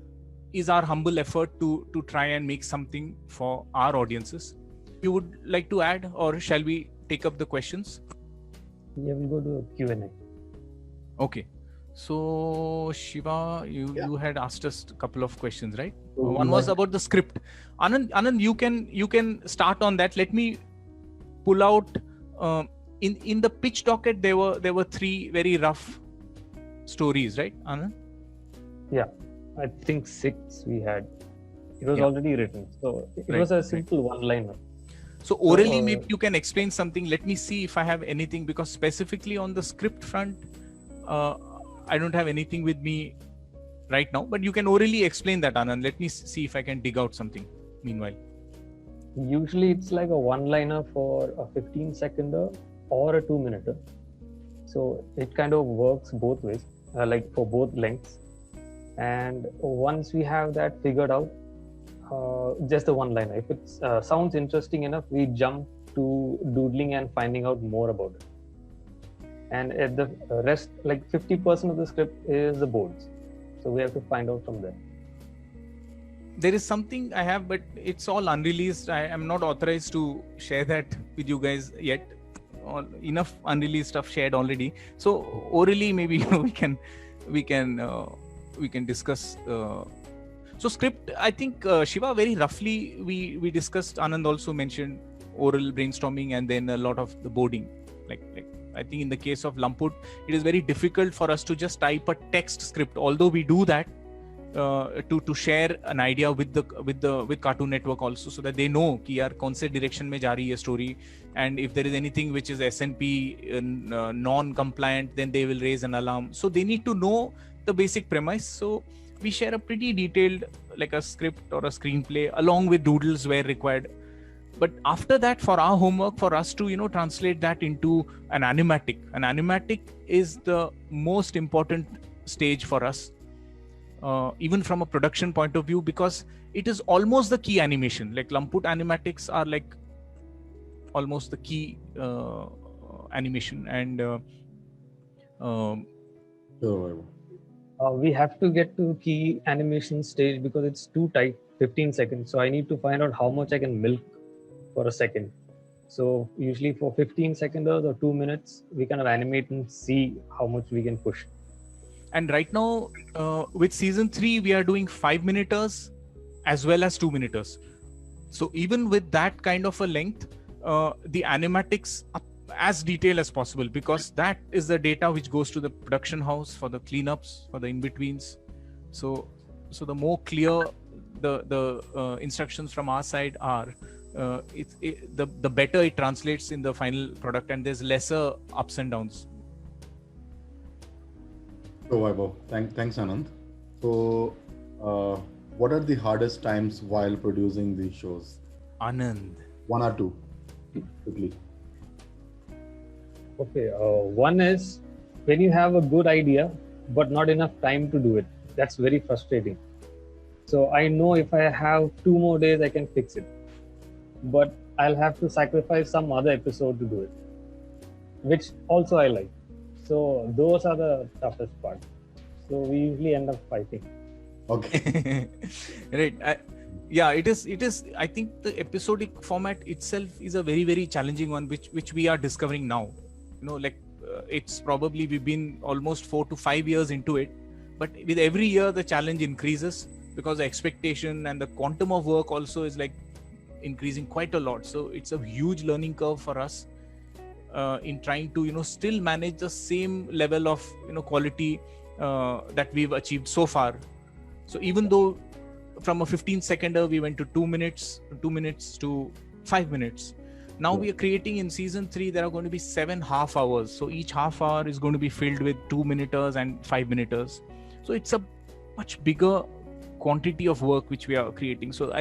is our humble effort to try and make something for our audiences. You would like to add, or shall we take up the questions? Yeah, we'll go to Q&A. Okay. So Shiva, you had asked us a couple of questions, right? One was about the script. Anand, you can start on that. Let me pull out in the pitch docket. There were 3 very rough stories, right, Anand? Yeah, I think 6 we had. It was already written, so it was a simple one-liner. So orally, maybe you can explain something. Let me see if I have anything, because specifically on the script front, I don't have anything with me right now, but you can orally explain that, Anand. Let me see if I can dig out something meanwhile. Usually it's like a one-liner for a 15-seconder or a 2-minuter. So it kind of works both ways, like for both lengths. And once we have that figured out, Just the one liner. If it sounds interesting enough, we jump to doodling and finding out more about it. And at the rest, like 50% of the script is the boards. So we have to find out from there. There is something I have, but it's all unreleased. I am not authorized to share that with you guys yet. Enough unreleased stuff shared already. So orally, maybe we can discuss. So script, I think Shiva, very roughly we discussed. Anand also mentioned oral brainstorming and then a lot of the boarding. Like I think in the case of Lamput, it is very difficult for us to just type a text script. Although we do that to share an idea with Cartoon Network also, so that they know कि यार कौन से direction में जा रही है story, and if there is anything which is SNP non-compliant, then they will raise an alarm. So they need to know the basic premise. So we share a pretty detailed, like a script or a screenplay along with doodles where required. But after that, for our homework, for us to translate that into an animatic. An animatic is the most important stage for us, even from a production point of view, because it is almost the key animation. Like Lamput animatics are like almost the key animation, and we have to get to key animation stage because it's too tight, 15 seconds. So I need to find out how much I can milk for a second. So usually for 15 seconds or 2 minutes, we kind of animate and see how much we can push. And right now, with season 3, we are doing 5-minuters as well as 2-minuters. So even with that kind of a length, the animatics are as detailed as possible, because that is the data which goes to the production house for the cleanups, for the in-betweens. So the more clear the instructions from our side are, the better it translates in the final product, and there's lesser ups and downs. So Vaibhav, thanks Anand. So what are the hardest times while producing these shows? Anand. 1 or 2, quickly. Okay, one is when you have a good idea but not enough time to do it. That's very frustrating. So I know if I have 2 more days, I can fix it, but I'll have to sacrifice some other episode to do it, which also I like. So those are the toughest part. So we usually end up fighting. Okay. Right. Yeah, it is. I think the episodic format itself is a very, very challenging one, which we are discovering now. It's probably, we've been almost 4 to 5 years into it, but with every year the challenge increases, because the expectation and the quantum of work also is like increasing quite a lot. So it's a huge learning curve for us in trying to still manage the same level of quality that we've achieved so far. So even though from a 15-seconder we went to 2 minutes to 5 minutes, now we are creating in season 3, there are going to be 7 half hours. So each half hour is going to be filled with 2-minuters and 5-minuters. So it's a much bigger quantity of work which we are creating. So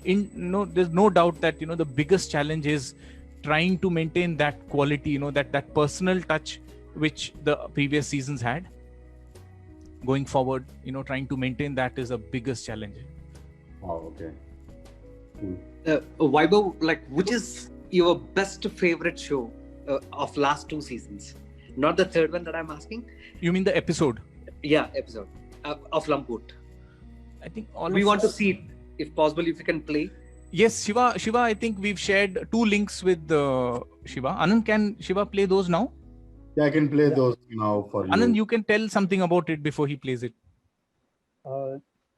there's no doubt that the biggest challenge is trying to maintain that quality, that personal touch which the previous seasons had. Going forward, trying to maintain that is the biggest challenge. Wow, okay. Vaibhav, which is your best favorite show of last 2 seasons? Not the third one that I'm asking. You mean the episode? Yeah, episode of Lamput. I think we want to see it, if possible, if you can play. Yes, Shiva, I think we've shared 2 links with Shiva. Anand, can Shiva play those now? Yeah, I can play those now for you. Anand, you can tell something about it before he plays it.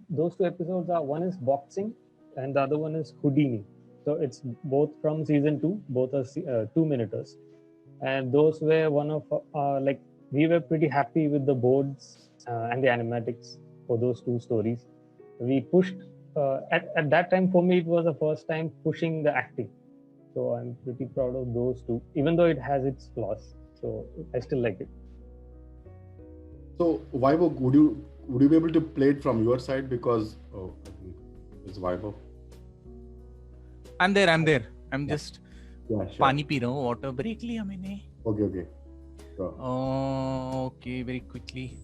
Those 2 episodes are, one is boxing and the other one is Houdini. So it's both from season 2, both are 2-minuters. And those were one of, we were pretty happy with the boards and the animatics for those 2 stories. We pushed, at that time for me, it was the first time pushing the acting. So I'm pretty proud of those 2, even though it has its flaws. So I still like it. So Vaibhav, would you be able to play it from your side, because I think it's Vaibhav. I'm there. I'm just sure. पानी P रहा हूँ. Water break लिया मैंने. Okay. Sure. Okay, very quickly.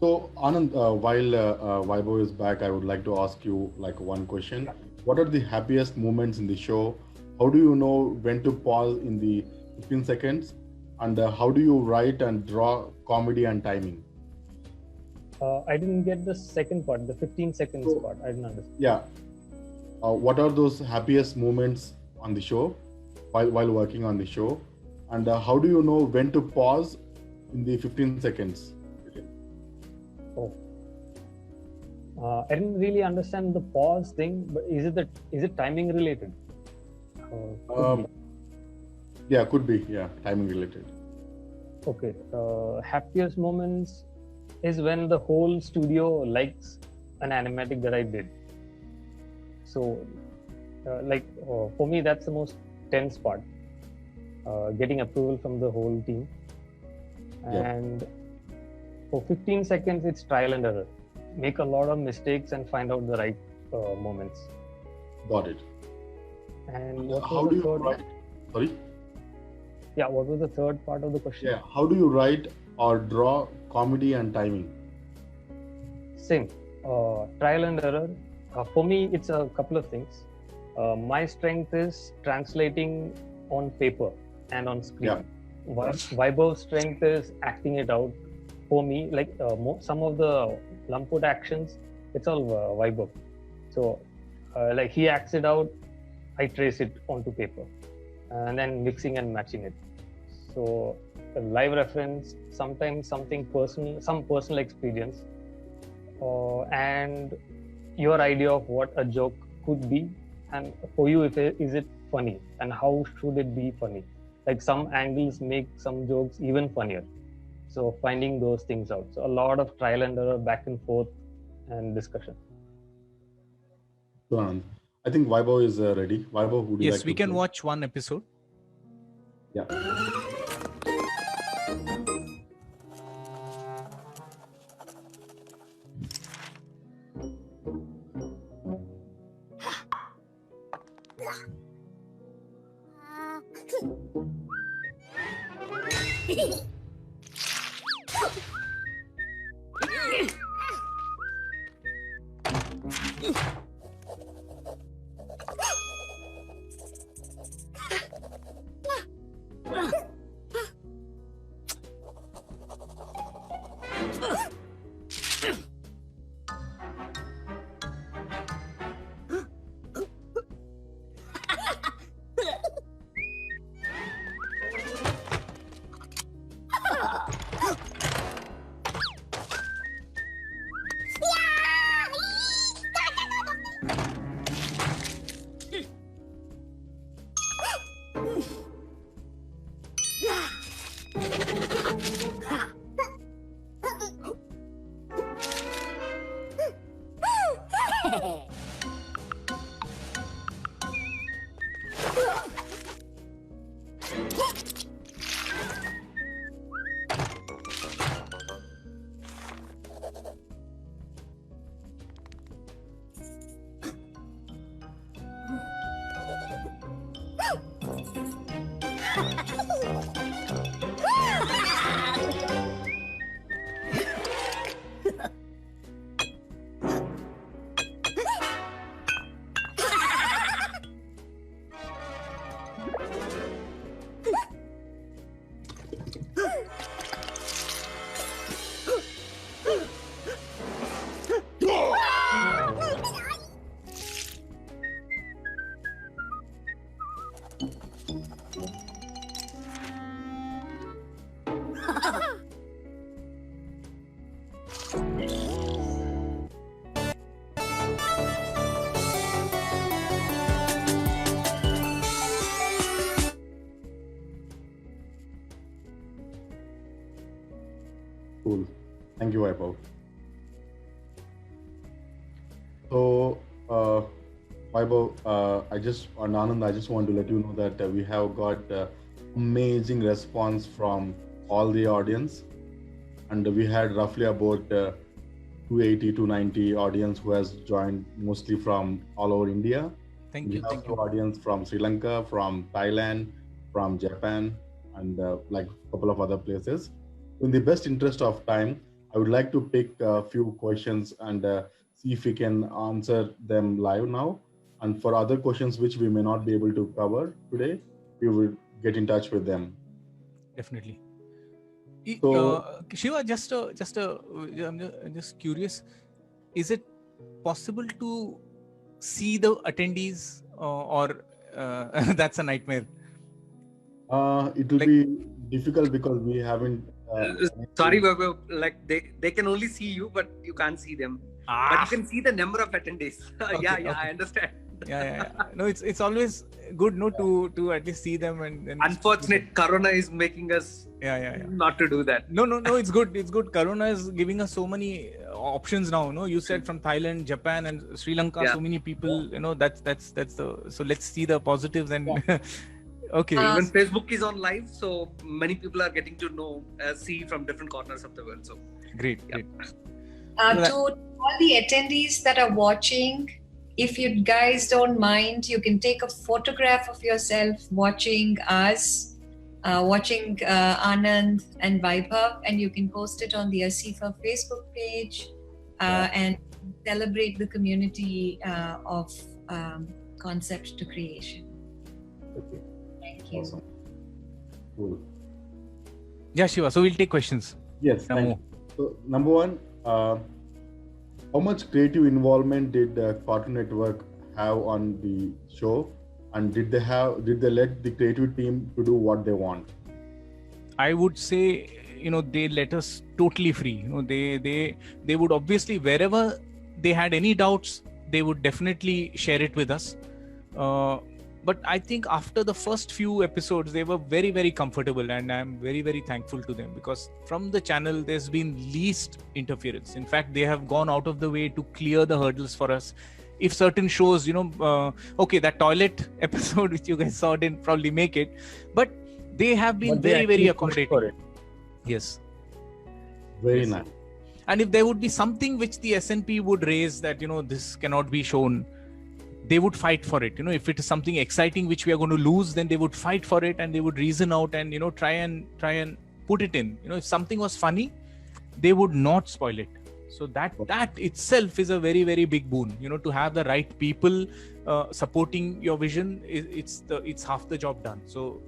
So Anand, while Vaibhav is back, I would like to ask you like one question. What are the happiest moments in the show? How do you know when to pause in the 15 seconds? And how do you write and draw comedy and timing? I didn't get the second part, the 15 seconds So, part. I didn't understand. yeah, what are those happiest moments on the show while working on the show? And how do you know when to pause in the 15 seconds? Oh. I didn't really understand the pause thing, but is it timing related? Could be. Yeah, could be. Yeah, timing related. Okay. Happiest moments is when the whole studio likes an animatic that I did. So, for me, that's the most tense part. Getting approval from the whole team. Yeah. And for 15 seconds, it's trial and error. Make a lot of mistakes and find out the right moments. Got it. And what How was do the you third? write? Sorry. Yeah, what was the third part of the question? Yeah. How do you write or draw comedy and timing? Same. Trial and error. For me, it's a couple of things. My strength is translating on paper and on screen. Yeah. Vaibhav's strength is acting it out. For me, like some of the Lumput actions, it's all Vaibhav. So, like he acts it out, I trace it onto paper, and then mixing and matching it. So, a live reference, sometimes something personal, some personal experience, and your idea of what a joke could be, and for you, is it funny, and how should it be funny? Like some angles make some jokes even funnier. So finding those things out. So a lot of trial and error, back and forth, and discussion. So, Anand, I think Vaibhav is ready. Vaibhav, would you Yes, like we to can play? watch one episode. Yeah. Cool. Thank you, Vaibhav. So, Vaibhav, Anand, I just want to let you know that we have got amazing response from all the audience, and we had roughly about 280 to 90 audience who has joined, mostly from all over India. Thank We you. have Thank some you. audience from Sri Lanka, from Thailand, from Japan, and like a couple of other places. In the best interest of time, I would like to pick a few questions and see if we can answer them live now. And for other questions which we may not be able to cover today, we will get in touch with them. Definitely. So, Shiva, I'm just curious. Is it possible to see the attendees, or that's a nightmare? it will Like- be difficult because we haven't. Sorry, Vaibhav, like they can only see you, but you can't see them. But you can see the number of attendees. Yeah, Okay. I understand. Yeah. No, it's always good, no, to at least see them and Unfortunate, Corona is making us Yeah. not to do that. No, it's good. It's good. Corona is giving us so many options now. No, you said from Thailand, Japan, and Sri Lanka. Yeah. So many people. That's the. So let's see the positives and. Okay. Even Facebook is on live, so many people are getting to know, see from different corners of the world. So Great. Yeah. Great. To all the attendees that are watching, if you guys don't mind, you can take a photograph of yourself watching us, watching Anand and Vaibhav, and you can post it on the ASIFA Facebook page and celebrate the community of concept to creation. Okay. Thank you. Awesome. Cool. Yeah, Shiva. So we'll take questions. Yes. Thank Namo. you. So, number one, how much creative involvement did Cartoon Network have on the show, and did they let the creative team to do what they want? I would say, they let us totally free. They would obviously, wherever they had any doubts, they would definitely share it with us. But I think after the first few episodes, they were very, very comfortable, and I'm very, very thankful to them, because from the channel, there's been least interference. In fact, they have gone out of the way to clear the hurdles for us. If certain shows, okay, that toilet episode which you guys saw didn't probably make it, but they have been But they very, very actually pushed accommodating. for it. Yes. Very Yes. nice. And if there would be something which the SNP would raise that, this cannot be shown, they would fight for it. If it is something exciting which we are going to lose, then they would fight for it, and they would reason out and, try and put it in. If something was funny, they would not spoil it. So that itself is a very, very big boon. To have the right people supporting your vision, it's half the job done. So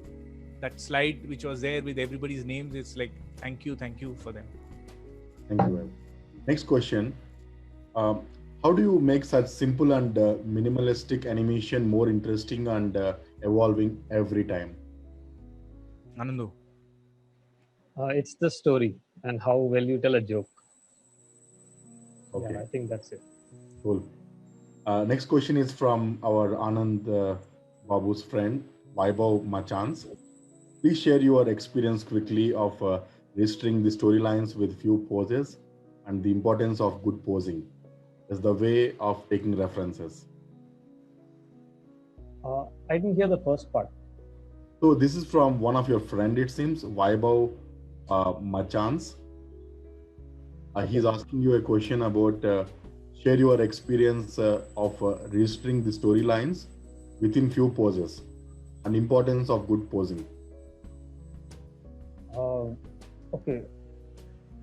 that slide which was there with everybody's names, it's like, thank you for them. Thank you. Ed. Next question. How do you make such simple and minimalistic animation more interesting and evolving every time? Anandu. It's the story and how well you tell a joke. Okay, Yeah, I think that's it. cool. Next question is from our Anand Babu's friend, Vaibhav Machans. Please share your experience quickly of registering the storylines with few poses and the importance of good posing as the way of taking references. I didn't hear the first part. So this is from one of your friend, it seems, Vaibhav Machans. He's asking you a question about share your experience of registering the storylines within few poses and importance of good posing. Okay.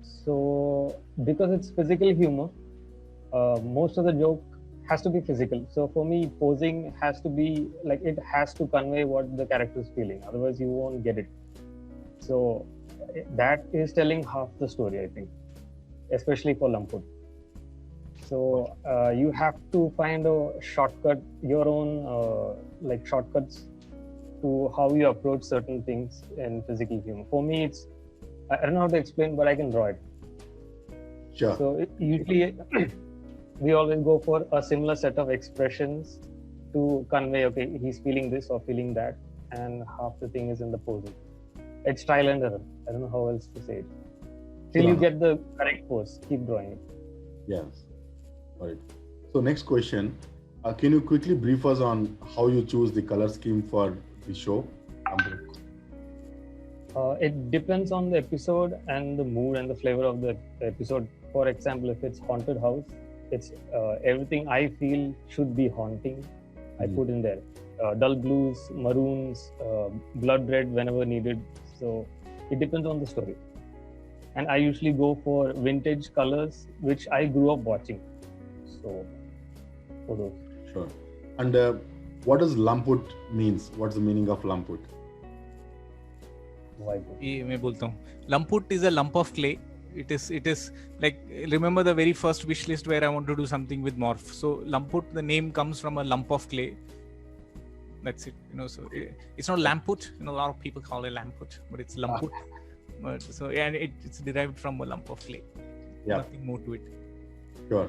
So because it's physical humor, most of the joke has to be physical. So for me, posing has to be like, it has to convey what the character is feeling. Otherwise, you won't get it. So that is telling half the story, I think, especially for Lamput. So you have to find a shortcut, your own like shortcuts to how you approach certain things in physical humor. For me, it's, I don't know how to explain, but I can draw it. Sure. So usually we always go for a similar set of expressions to convey, okay, he's feeling this or feeling that, and half the thing is in the posing. It's trial and error. I don't know how else to say it. Till you get the correct pose, keep drawing it. Yes. All right. So next question, can you quickly brief us on how you choose the color scheme for the show? It depends on the episode and the mood and the flavor of the episode. For example, if it's haunted house, it's everything I feel should be haunting. I put in there. Dull blues, maroons, blood red whenever needed. So it depends on the story. and I usually go for vintage colors, which I grew up watching. So, for those. Sure. And what does lumput means? What's the meaning of lumput? Why? ये मैं बोलता हूँ. Lumput is a lump of clay. It is like, remember the very first wish list where I want to do something with morph. So lumput, the name comes from a lump of clay. That's it. So it's not lamput. A lot of people call it lamput, but it's lumput. But so yeah, and it's derived from a lump of clay. Yeah. Nothing more to it. Sure.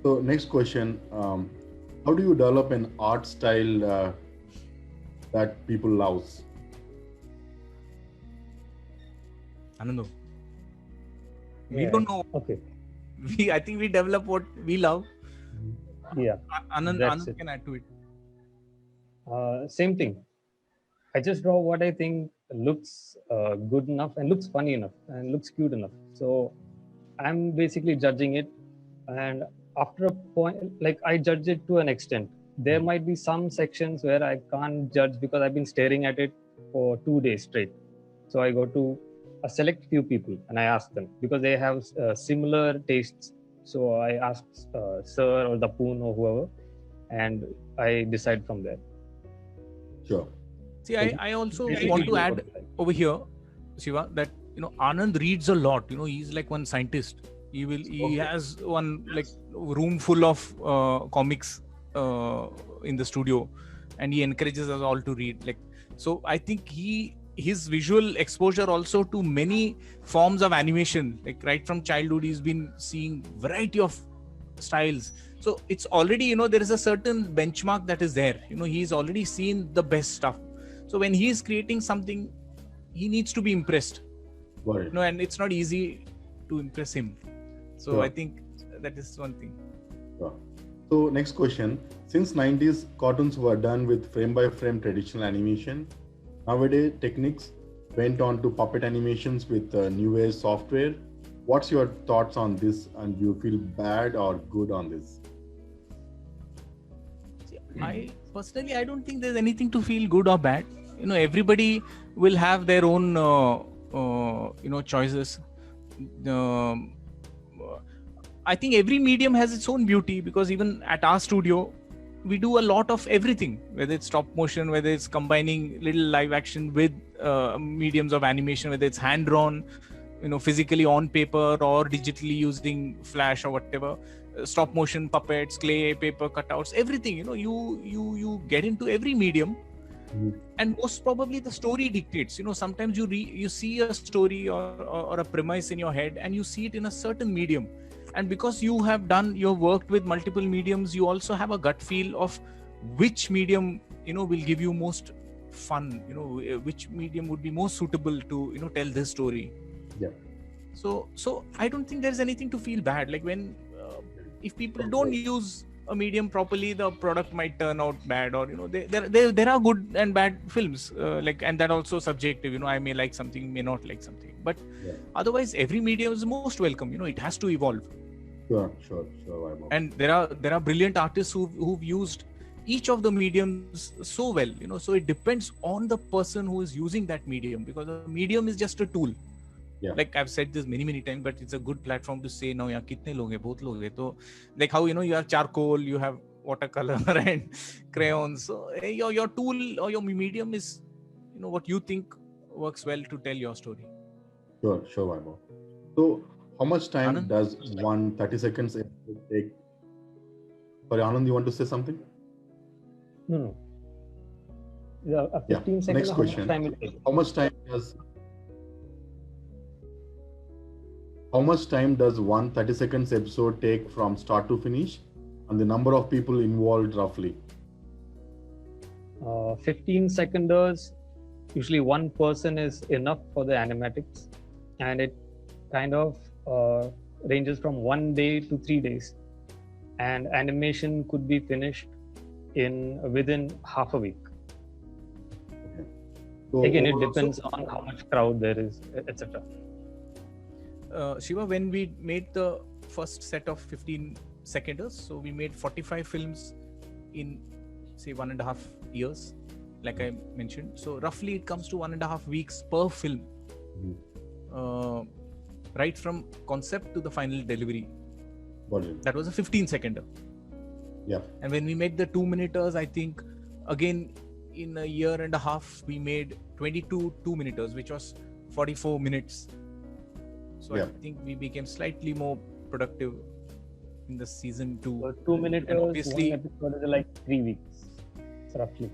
So next question: how do you develop an art style that people love? I don't know. We don't know. Okay. I think we develop what we love. Yeah. Anand can add to it. Same thing. I just draw what I think looks good enough and looks funny enough and looks cute enough. So I'm basically judging it, and after a point, like I judge it to an extent. There might be some sections where I can't judge because I've been staring at it for 2 days straight. So I go to a select few people and I ask them because they have similar tastes. So I ask Sir or the Poon or whoever, and I decide from there. Sure. See, I also want to add over here, Shiva, that Anand reads a lot. He's like one scientist. He has one like room full of comics in the studio, and he encourages us all to read. Like, so I think his visual exposure also to many forms of animation, like right from childhood, he's been seeing variety of styles. So it's already, there is a certain benchmark that is there. He's already seen the best stuff. So when he is creating something, he needs to be impressed. Right. And it's not easy to impress him. So Sure. I think that is one thing. Sure. So next question: since 90s cartoons were done with frame by frame traditional animation, nowadays techniques went on to puppet animations with new age software. What's your thoughts on this, and do you feel bad or good on this? I personally, I don't think there's anything to feel good or bad. Everybody will have their own choices. I think every medium has its own beauty, because even at our studio we do a lot of everything, whether it's stop motion, whether it's combining little live action with mediums of animation, whether it's hand drawn, physically on paper or digitally using flash or whatever, stop motion, puppets, clay, paper cutouts, everything. You get into every medium. And most probably the story dictates. Sometimes you see a story or a premise in your head, and you see it in a certain medium, and because you've worked with multiple mediums, you also have a gut feel of which medium will give you most fun, which medium would be most suitable to tell this story. Yeah. So I don't think there's anything to feel bad. Like when if people don't use a medium properly, the product might turn out bad, or there are good and bad films, and that also subjective. I may like something, may not like something, but otherwise every medium is most welcome. It has to evolve. Sure. And there are brilliant artists who've used each of the mediums so well. So it depends on the person who is using that medium, because the medium is just a tool. Yeah. Like I've said this many times, but it's a good platform to say now, yaar kitne log hai, bahut log hai. So like how you have charcoal, you have watercolor and crayons. So your tool or your medium is what you think works well to tell your story. Sure, Vaibhav. So how much time Anand? does one 30 seconds episode take? Sorry, Anand, you want to say something? No. Yeah, a 15 seconds. Next question. How much time does one 30 seconds episode take from start to finish, and the number of people involved roughly? 15 seconders, usually one person is enough for the animatics, and it kind of ranges from 1 day to 3 days, and animation could be finished within half a week. Okay. So Again, it depends on how much crowd there is, etc. Shiva, when we made the first set of 15 seconders, so we made 45 films in say 1.5 years, like I mentioned. So roughly it comes to 1.5 weeks per film. right from concept to the final delivery. Got it. That was a 15-seconder. Yeah. And when we made the 2-minuters, I think again in a year and a half we made 22 2-minuters, which was 44 minutes. So Yeah. I think we became slightly more productive in the season 2. So 2 minutes, And obviously, one episode is like 3 weeks, roughly.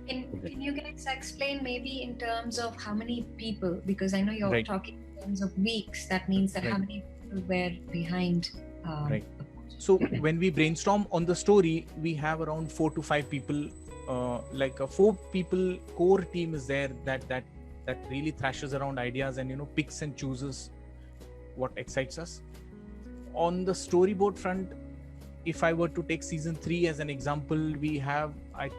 Can you guys explain maybe in terms of how many people? Because I know you're Right. talking in terms of weeks. That means that how Right. many people were behind? Right. So when we brainstorm on the story, we have around 4 to 5 people. Like a 4 people core team is there that really thrashes around ideas and picks and chooses what excites us. On the storyboard front, if I were to take season 3 as an example, we have, I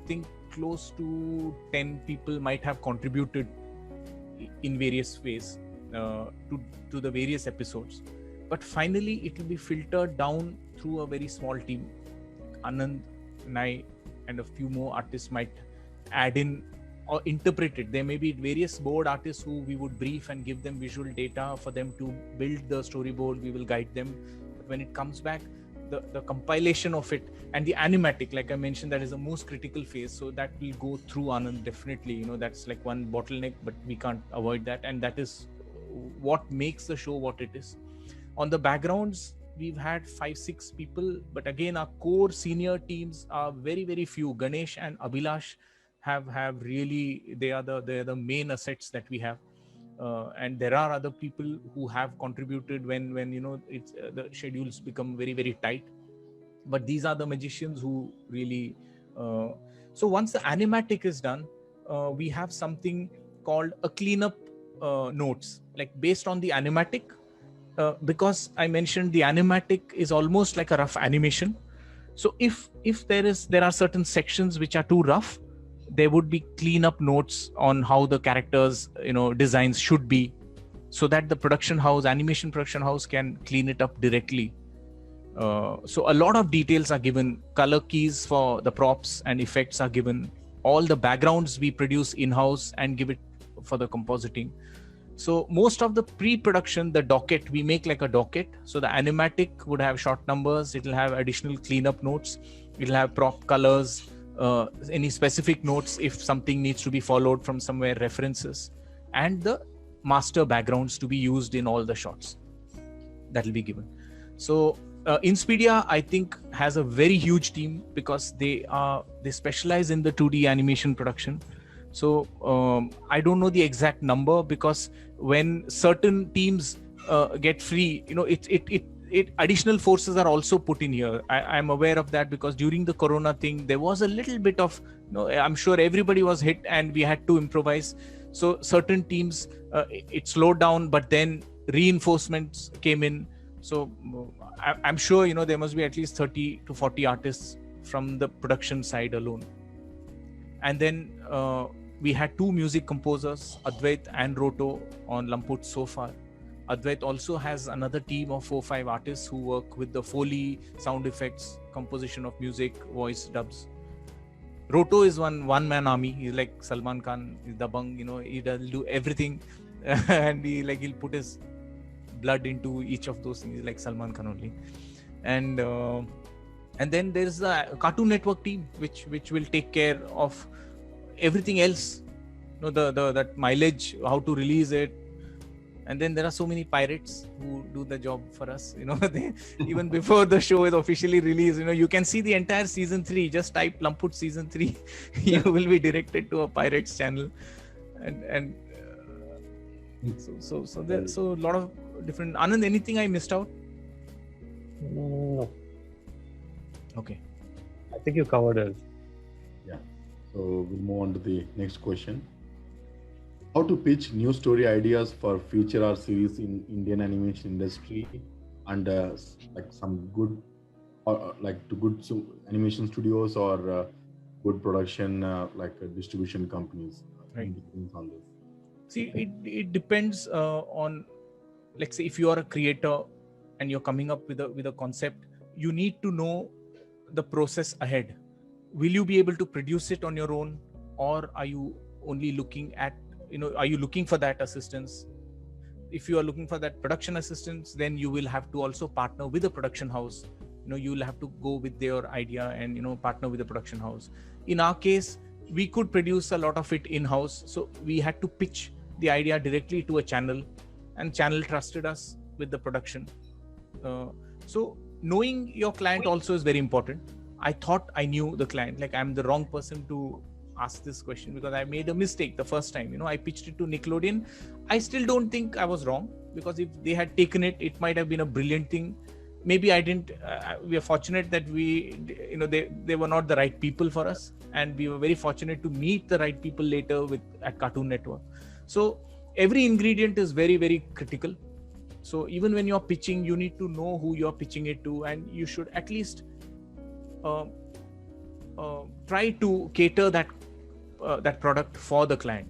think, close to 10 people might have contributed in various ways to the various episodes. But finally, it will be filtered down through a very small team. Anand and I and a few more artists might add in or interpret it. There may be various board artists who we would brief and give them visual data for them to build the storyboard. We will guide them. But when it comes back, the compilation of it and the animatic, like I mentioned, that is the most critical phase. So that will go through Anand definitely. That's like one bottleneck, but we can't avoid that. And that is what makes the show what it is. On the backgrounds, we've had 5-6 people, but again, our core senior teams are very, very few. Ganesh and Abhilash have really, they are the main assets that we have. And there are other people who have contributed when it's the schedules become very, very tight. But these are the magicians who really. So once the animatic is done, we have something called a cleanup notes, like based on the animatic. Because I mentioned the animatic is almost like a rough animation. So if there are certain sections which are too rough, there would be cleanup notes on how the characters designs should be, so that the animation production house can clean it up directly. So a lot of details are given. Color keys for the props and effects are given. All the backgrounds we produce in-house and give it for the compositing. So most of the pre-production, the docket, we make like a docket. So the animatic would have short numbers. It'll have additional cleanup notes. It'll have prop colors, any specific notes if something needs to be followed from somewhere, references, and the master backgrounds to be used in all the shots that will be given. So Inspedia, I think, has a very huge team because they specialize in the 2D animation production. So I don't know the exact number, because when certain teams get free, it additional forces are also put in here. I'm aware of that because during the Corona thing, there was a little bit of, I'm sure everybody was hit and we had to improvise. So certain teams, it slowed down, but then reinforcements came in. So I'm sure, there must be at least 30 to 40 artists from the production side alone. And then we had 2 music composers, Advait and Roto, on Lamput so far. Advait also has another team of 4-5 artists who work with the Foley, sound effects, composition of music, voice dubs. Roto is one man army. He's like Salman Khan, he's Dabang, he does do everything. And he'll put his blood into each of those things. He's like Salman Khan only. And then there's the Cartoon Network team, which will take care of everything else, that mileage, how to release it. And then there are so many pirates who do the job for us. They, even before the show is officially released, you can see the entire season 3. Just type Lamput season 3, you will be directed to a pirates channel. And so there's a lot of different. Anand, anything I missed out? No, Okay. I think you covered it. So we'll move on to the next question. How to pitch new story ideas for future art series in Indian animation industry, and like some good, animation studios or good production distribution companies. Right. On this. See, it depends on, let's say, if you are a creator and you're coming up with a concept, you need to know the process ahead. Will you be able to produce it on your own, or are you only looking at, are you looking for that assistance? if you are looking for that production assistance, then you will have to also partner with a production house. You will have to go with their idea and partner with the production house. In our case, we could produce a lot of it in-house, so we had to pitch the idea directly to a channel, and channel trusted us with the production. So knowing your client also is very important. I thought I knew the client. Like, I'm the wrong person to ask this question, because I made a mistake the first time. I pitched it to Nickelodeon. I still don't think I was wrong, because if they had taken it, it might have been a brilliant thing. Maybe I didn't. We are fortunate that they were not the right people for us, and we were very fortunate to meet the right people later at Cartoon Network. So every ingredient is very, very critical. So even when you're pitching, you need to know who you're pitching it to, and you should at least try to cater that product for the client,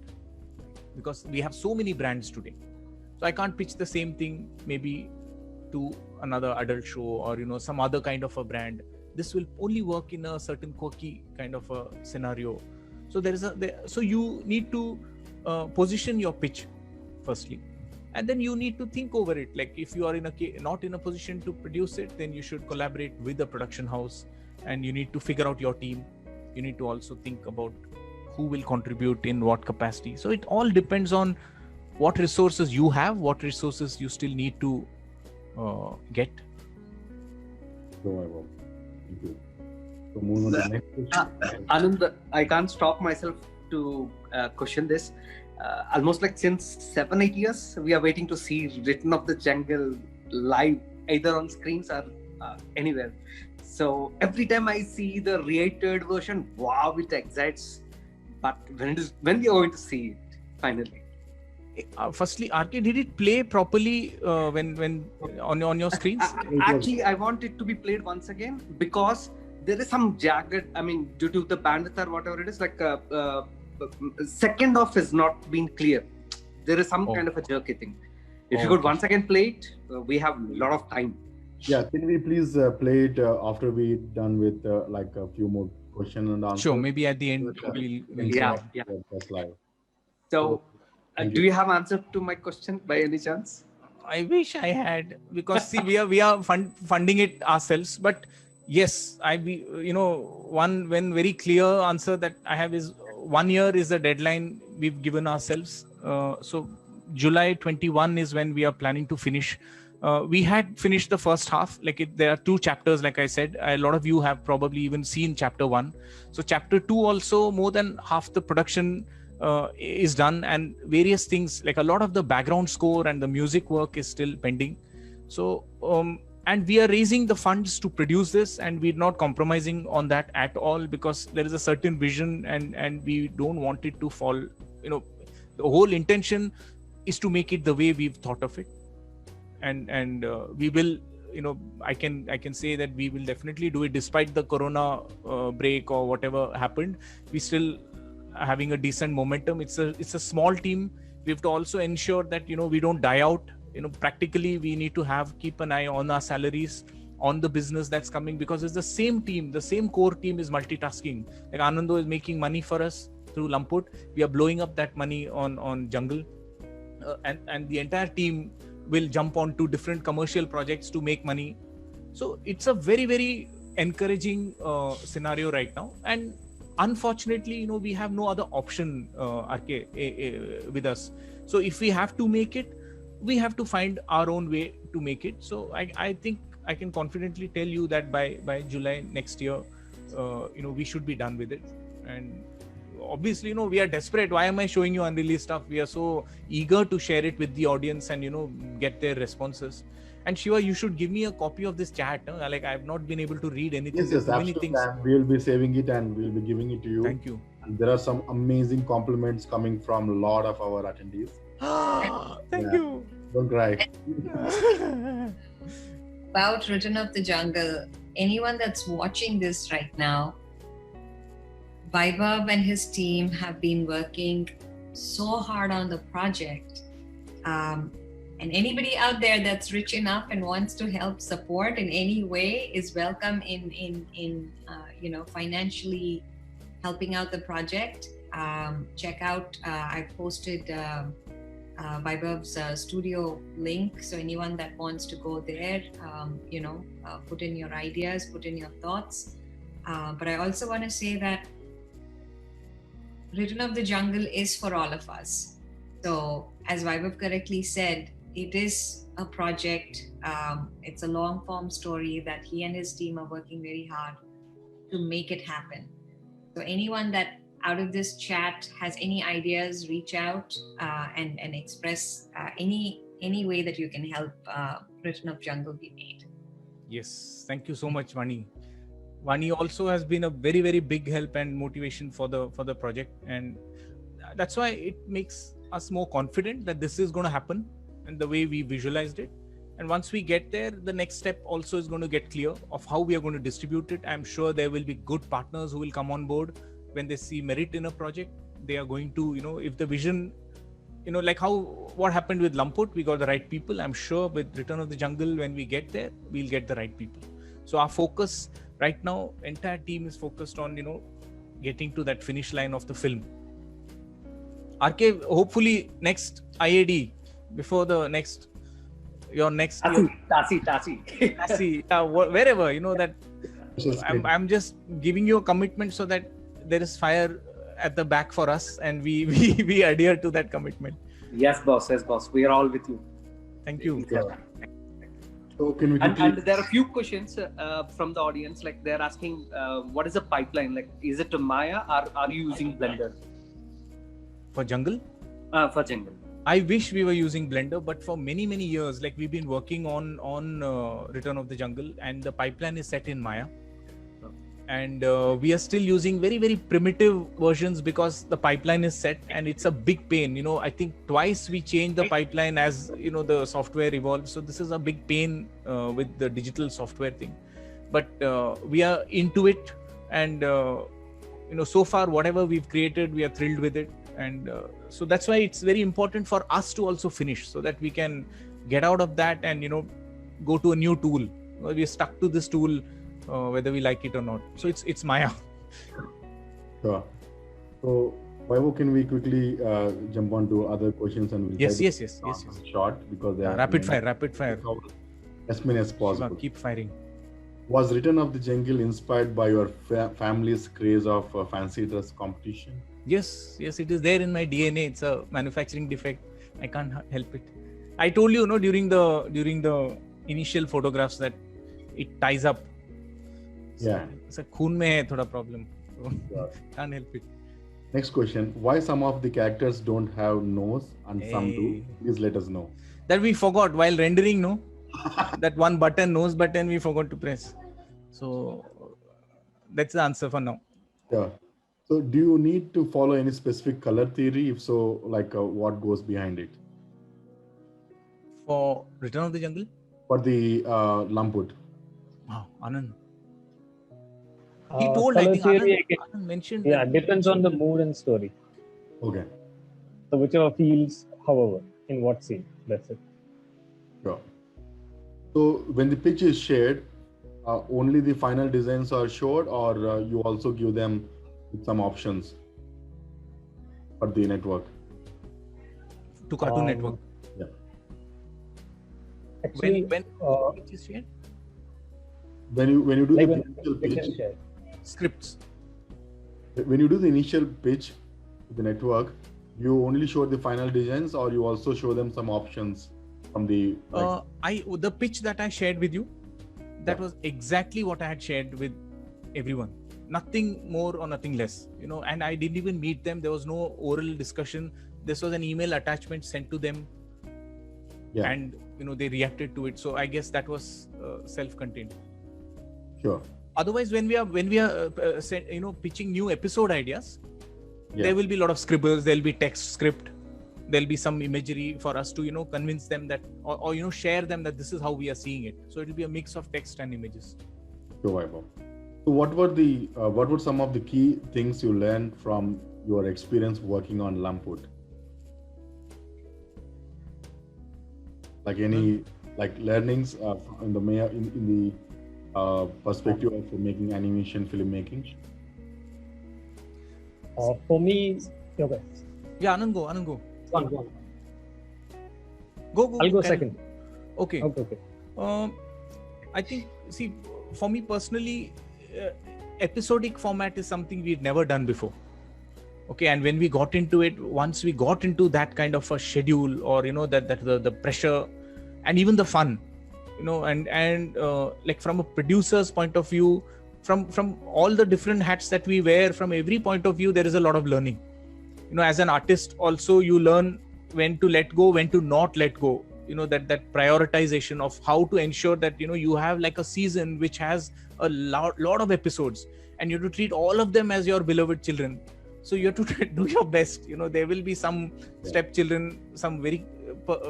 because we have so many brands today. So I can't pitch the same thing maybe to another adult show or some other kind of a brand. This will only work in a certain quirky kind of a scenario. So so you need to position your pitch firstly, and then you need to think over it. Like, if you are not in a position to produce it, then you should collaborate with the production house, and you need to figure out your team. You need to also think about who will contribute in what capacity. So it all depends on what resources you have, what resources you still need to get. So move on to the next question. Anand, I can't stop myself to question this. Almost like since 7-8 years, we are waiting to see Return of the Jungle live, either on screens or anywhere. So every time I see the re-edited version, wow, it excites. But when we are going to see it finally? Firstly, RK, did it play properly when on your screens? Actually, I want it to be played once again, because there is some jagged. I mean, due to the bandwidth or whatever it is, like second off has not been clear. There is some kind of a jerky thing. If you could once again play it, we have a lot of time. Yeah, can we please play it after we're done with like a few more questions and answers? Sure, maybe at the end we'll Yeah. That's live. So, do you have answer to my question by any chance? I wish I had, because see, we are funding it ourselves. But yes, one very clear answer that I have is 1 year is the deadline we've given ourselves. So July 21 is when we are planning to finish. We had finished the first half. There are 2 chapters, like I said. A lot of you have probably even seen chapter 1. So chapter 2 also, more than half the production is done, and various things like a lot of the background score and the music work is still pending. So and we are raising the funds to produce this, and we're not compromising on that at all, because there is a certain vision, and we don't want it to fall. The whole intention is to make it the way we've thought of it, and we will. I can say that we will definitely do it despite the corona break or whatever happened. We still having a decent momentum. It's a small team. We have to also ensure that we don't die out. Practically we need to keep an eye on our salaries, on the business that's coming, because it's the same team. The same core team is multitasking. Like, Anando is making money for us through Lamput. We are blowing up that money on Jungle, and the entire team will jump on to different commercial projects to make money. So it's a very, very encouraging scenario right now. And unfortunately, we have no other option, RK, with us. So if we have to make it, we have to find our own way to make it. So I think I can confidently tell you that by July next year, we should be done with it. And obviously, we are desperate. Why am I showing you unreleased stuff? We are so eager to share it with the audience and get their responses. And Shiva, you should give me a copy of this chat. Like, I have not been able to read anything. Yes, absolutely. We'll be saving it and we'll be giving it to you. Thank you. And there are some amazing compliments coming from a lot of our attendees. Thank you. Don't cry. About Return of the Jungle, anyone that's watching this right now, Vaibhav and his team have been working so hard on the project. And anybody out there that's rich enough and wants to help support in any way is welcome in financially helping out the project. Check out, I've posted Vaibhav's studio link. So anyone that wants to go there, put in your ideas, put in your thoughts. But I also want to say that Return of the Jungle is for all of us. So as Vaibhav correctly said, it is a project. It's a long form story that he and his team are working very hard to make it happen. So anyone that out of this chat has any ideas, reach out and express any way that you can help Return of Jungle be made. Yes, thank you so much, Vani. Vani also has been a very, very big help and motivation for the project, and that's why it makes us more confident that this is going to happen and the way we visualized it. And once we get there, the next step also is going to get clear of how we are going to distribute it. I'm sure there will be good partners who will come on board. When they see merit in a project, they are going to, if the vision, like what happened with Lamput, we got the right people. I'm sure with Return of the Jungle, when we get there, we'll get the right people. So our focus right now, entire team is focused on, getting to that finish line of the film. RK, hopefully next IAD, before the next, your next Tasi. wherever, that I'm just giving you a commitment so that there is fire at the back for us, and we adhere to that commitment. Yes, boss. We are all with you. Thank you. So can we and there are a few questions from the audience. Like they're asking, what is the pipeline? Like, is it Maya or are you using Blender For Jungle? For Jungle. I wish we were using Blender, but for many years, like we've been working on Return of the Jungle, and the pipeline is set in Maya. And we are still using very, very primitive versions because the pipeline is set and it's a big pain. I think twice we changed the pipeline as, the software evolves. So this is a big pain with the digital software thing. But we are into it. And, so far, whatever we've created, we are thrilled with it. And so that's why it's very important for us to also finish so that we can get out of that and, go to a new tool. We're stuck to this tool. Whether we like it or not. So it's Maya. Sure. So, Vaibhav, can we quickly jump on to other questions and we'll yes. short because they are rapid fire. As many as possible. Keep firing. Was Return of the Jungle inspired by your family's craze of fancy dress competition? Yes, it is there in my DNA. It's a manufacturing defect. I can't help it. I told you, during the initial photographs that it ties up. Yeah. It's a खून में है थोड़ा problem. So can't help it. Next question. Why some of the characters don't have nose and some do? Please let us know. That we forgot while rendering, no? That one button, nose button, we forgot to press. So that's the answer for now. Yeah. So do you need to follow any specific color theory? If so, like what goes behind it? For Return of the Jungle? For the Lamput. Wow, Anand. He told, I think Anand mentioned. Yeah, it depends on the mood and story. Okay. So whichever feels, however, in what scene, that's it. Sure. So when the pitch is shared, only the final designs are showed, or you also give them with some options for the network? To Cartoon Network. Yeah. Actually, when the pitch is shared? When you do like the when initial pitch, Scripts. when you do the initial pitch to the network, you only show the final designs, or you also show them some options from the. The pitch that I shared with you, that was exactly what I had shared with everyone. Nothing more or nothing less, and I didn't even meet them. There was no oral discussion. This was an email attachment sent to them. Yeah. And, they reacted to it. So I guess that was self-contained. Sure. Otherwise, when we are pitching new episode ideas, Yeah. there will be a lot of scribbles. There'll be text script. There'll be some imagery for us to, convince them that, or share them that this is how we are seeing it. So it'll be a mix of text and images. Sure, Vaibhav. So what were some of the key things you learned from your experience working on Lamput? Like any learnings in the perspective of making animation filmmaking? For me, okay. Yeah, Anand, go. Go on. Go. I'll go Can- second. Okay. Okay. I think, see, for me personally, episodic format is something we've never done before. Okay, and when we got into it, once we got into that kind of a schedule, or that the pressure and even the fun, and like from a producer's point of view, from all the different hats that we wear, from every point of view, there is a lot of learning. As an artist also, you learn when to let go, when to not let go. That prioritization of how to ensure that you have like a season which has a lot of episodes, and you have to treat all of them as your beloved children. So you have to do your best. There will be some stepchildren, some very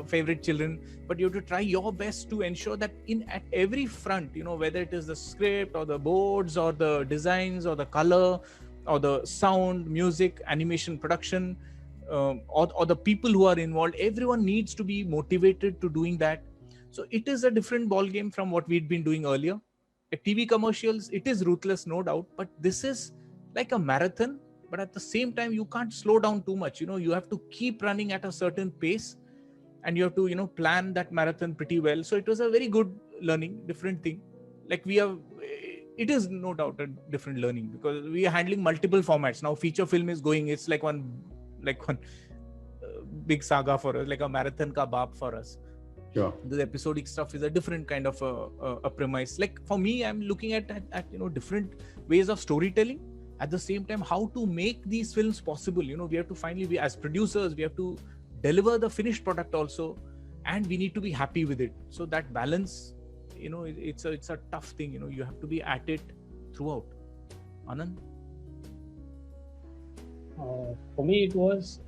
favorite children, but you have to try your best to ensure that at every front, whether it is the script or the boards or the designs or the color or the sound, music, animation, production, or the people who are involved, everyone needs to be motivated to doing that. So it is a different ball game from what we'd been doing earlier. Like TV commercials, it is ruthless, no doubt, but this is like a marathon. But at the same time, you can't slow down too much. You have to keep running at a certain pace, and you have to plan that marathon pretty well. So it was a very good learning, different thing. Like it is no doubt a different learning, because we are handling multiple formats now. Feature film is going, it's like one big saga for us, like a marathon ka baap for us. Sure. The episodic stuff is a different kind of a premise. Like for me, I'm looking at different ways of storytelling. At the same time, how to make these films possible. We have to finally, as producers, we have to deliver the finished product also, and we need to be happy with it. So that balance, it's a tough thing. You have to be at it throughout. Anand? For me, it was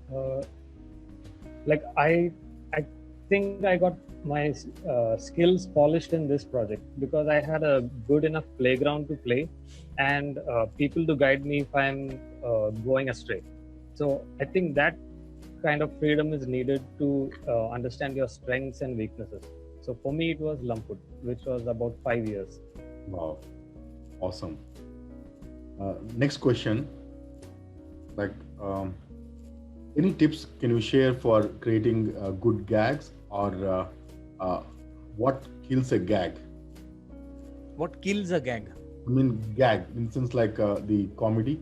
like I think I got my skills polished in this project, because I had a good enough playground to play, and people to guide me if I'm going astray. So I think that kind of freedom is needed to understand your strengths and weaknesses. So for me, it was Lumpwood, which was about 5 years. Wow, awesome. Next question, like any tips can you share for creating good gags, or what kills a gag? What kills a gag? I mean, gag in sense like the comedy.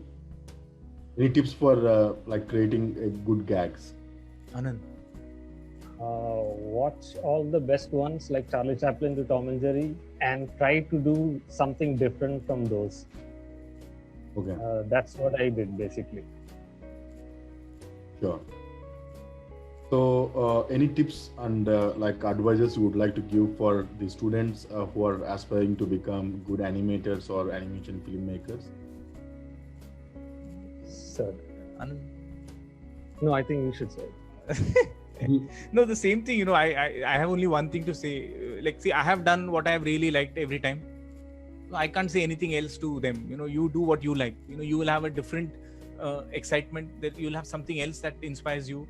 Any tips for like creating good gags? Anand? Watch all the best ones like Charlie Chaplin to Tom and Jerry, and try to do something different from those. Okay. That's what I did basically. Sure. So, any tips and like advices you would like to give for the students who are aspiring to become good animators or animation filmmakers? Sir. Anand? No, I think you should say it. No, the same thing. I have only one thing to say. Like, see, I have done what I have really liked every time. I can't say anything else to them. You do what you like. You will have a different excitement, that you'll have something else that inspires you.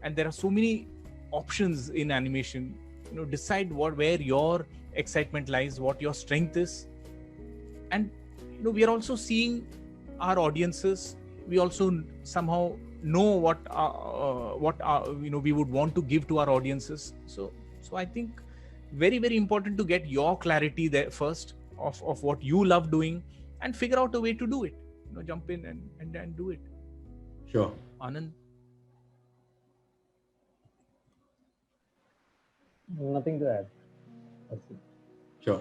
And there are so many options in animation. Decide where your excitement lies, what your strength is. And we are also seeing our audiences. We also somehow know what we would want to give to our audiences. So I think very, very important to get your clarity there first of what you love doing, and figure out a way to do it. Jump in and do it. Sure. Anand? Nothing to add. That's it. Sure.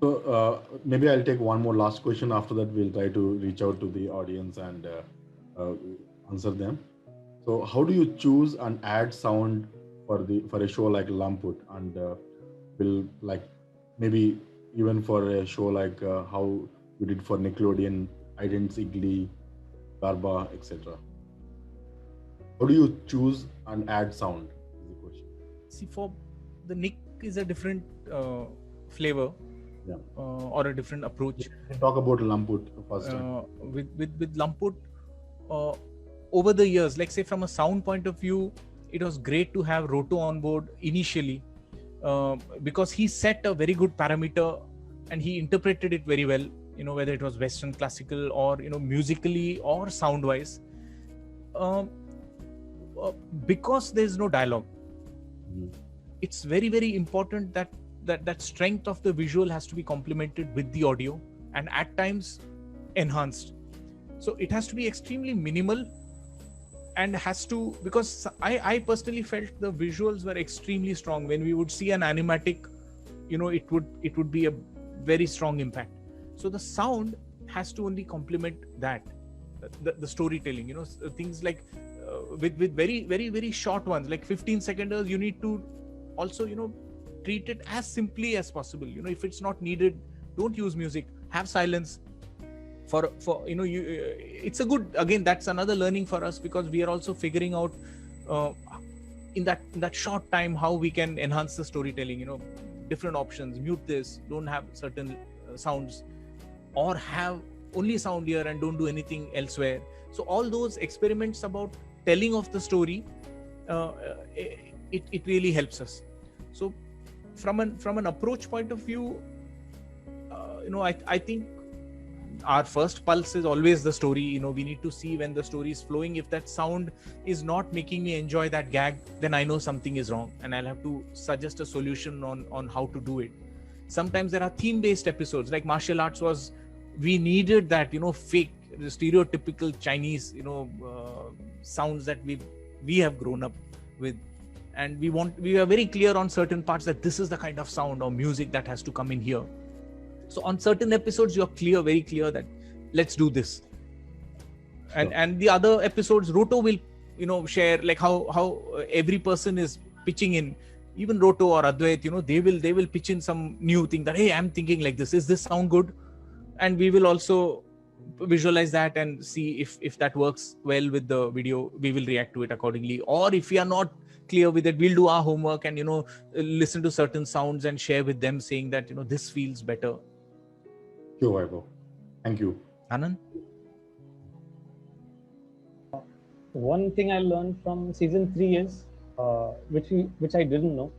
So maybe I'll take one more last question. After that, we'll try to reach out to the audience and answer them. So, how do you choose and add sound for a show like Lumpwood, and will like maybe even for a show like how you did for Nickelodeon, Idents, Iggly, Garba, etc. How do you choose and add sound? Is the question. See, for the Nick is a different flavor, or a different approach. We can talk about Lumpwood first. With Lumpwood, over the years, like say from a sound point of view, it was great to have Roto on board initially, because he set a very good parameter and he interpreted it very well. Whether it was Western classical or musically or sound wise, because there's no dialogue. it's very, very important that strength of the visual has to be complemented with the audio, and at times enhanced. So it has to be extremely minimal, and has to, because I personally felt the visuals were extremely strong. When we would see an animatic, it would be a very strong impact. So the sound has to only complement that, the storytelling, things like with very, very, very short ones, like 15 seconders, you need to also, treat it as simply as possible. If it's not needed, don't use music, have silence. For it's a good, again, that's another learning for us, because we are also figuring out in that short time how we can enhance the storytelling. Different options, mute this, don't have certain sounds, or have only sound here and don't do anything elsewhere. So all those experiments about telling of the story, it really helps us. So from an approach point of view, I think our first pulse is always the story. We need to see when the story is flowing. If that sound is not making me enjoy that gag, then I know something is wrong, and I'll have to suggest a solution on how to do it. Sometimes there are theme-based episodes, like martial arts we needed that, fake, the stereotypical Chinese, sounds that we have grown up with, and we are very clear on certain parts that this is the kind of sound or music that has to come in here. So on certain episodes, you're very clear that let's do this. And the other episodes, Roto will, share like how every person is pitching in. Even Roto or Advait, they will pitch in some new thing that, hey, I'm thinking like this. Is this sound good? And we will also visualize that and see if that works well with the video. We will react to it accordingly. Or if we are not clear with it, we'll do our homework and listen to certain sounds and share with them, saying that this feels better. Sure, Vaibhav. Thank you. Anand? One thing I learned from season 3 is, which I didn't know,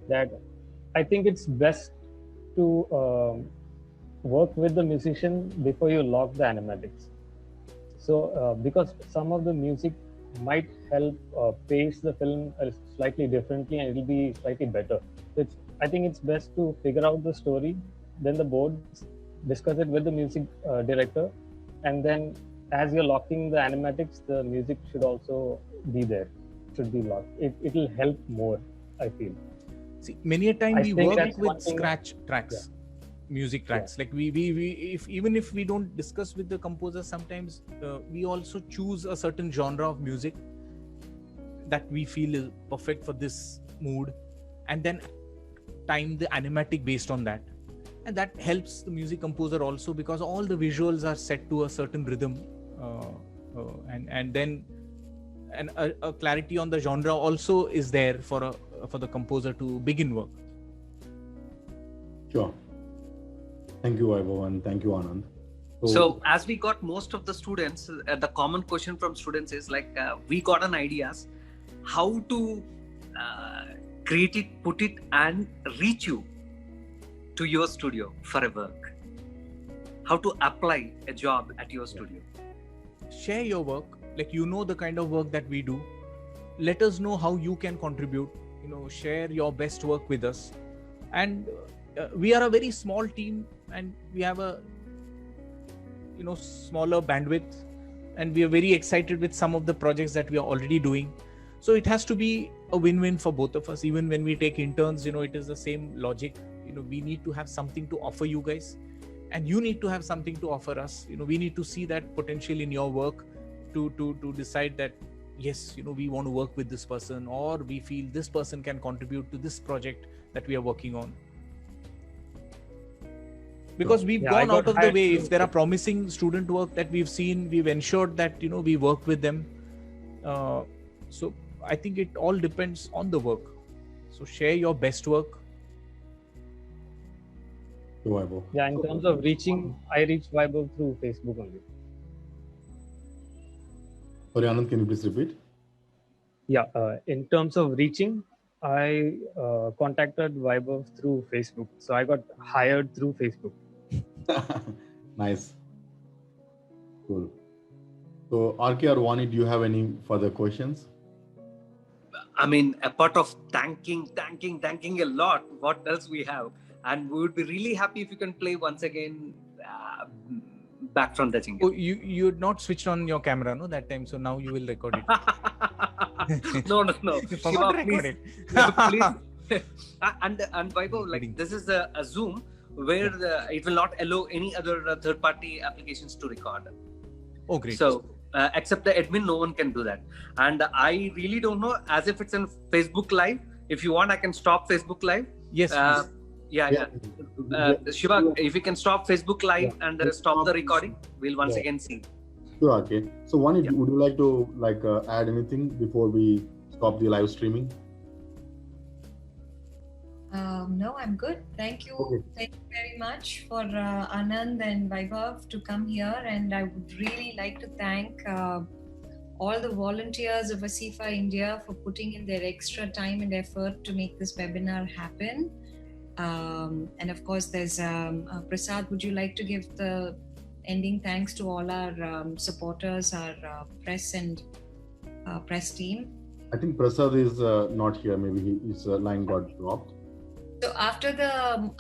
that I think it's best to work with the musician before you lock the animatics. So because some of the music might help pace the film slightly differently, and it'll be slightly better. I think it's best to figure out the story, then the boards, discuss it with the music director, and then as you're locking the animatics, the music should also be there, should be locked. It'll help more, I feel. See, many a time we work with scratch tracks, music tracks. Like we even if we don't discuss with the composer, sometimes we also choose a certain genre of music that we feel is perfect for this mood, and then time the animatic based on that. And that helps the music composer also, because all the visuals are set to a certain rhythm, and then a clarity on the genre also is there for the composer to begin work. Sure. Thank you, Vaibhav, and thank you, Anand. So as we got most of the students, the common question from students is like, we got an ideas how to create it, put it, and reach you to your studio for a work. How to apply a job at your studio. Share your work, like the kind of work that we do. Let us know how you can contribute. Share your best work with us. And we are a very small team, and we have a smaller bandwidth, and we are very excited with some of the projects that we are already doing. So it has to be a win-win for both of us. Even when we take interns, it is the same logic. We need to have something to offer you guys, and you need to have something to offer us. We need to see that potential in your work to decide that yes, we want to work with this person, or we feel this person can contribute to this project that we are working on. Because we've gone out of the way. If there are promising student work that we've seen, we've ensured that we work with them. So I think it all depends on the work. So share your best work. Yeah, in terms of reaching, I reach Vaibhav through Facebook only. Sorry, Anand, can you please repeat? Yeah, in terms of reaching, I contacted Vaibhav through Facebook. So I got hired through Facebook. Nice. Cool. So, RK or Vani, do you have any further questions? I mean, apart of thanking a lot, what else we have? And we would be really happy if you can play once again back from the jingle. Oh, you had not switched on your camera, no, that time. So now you will record it. No. You forgot to record it. Please. and Vaibhav, like this is a Zoom where it will not allow any other third-party applications to record. Oh, great. So except the admin, no one can do that. And I really don't know, as if it's on Facebook Live. If you want, I can stop Facebook Live. Yes. Please. Yeah. Shiva, if you can stop Facebook Live and stop the recording, we'll once again see. Sure, okay. So, would you like to add anything before we stop the live streaming? No, I'm good. Thank you. Okay. Thank you very much for Anand and Vaibhav to come here. And I would really like to thank all the volunteers of ASIFA India for putting in their extra time and effort to make this webinar happen. And of course, there's Prasad. Would you like to give the ending thanks to all our supporters, our press and press team? I think Prasad is not here. Maybe his line got dropped. So after the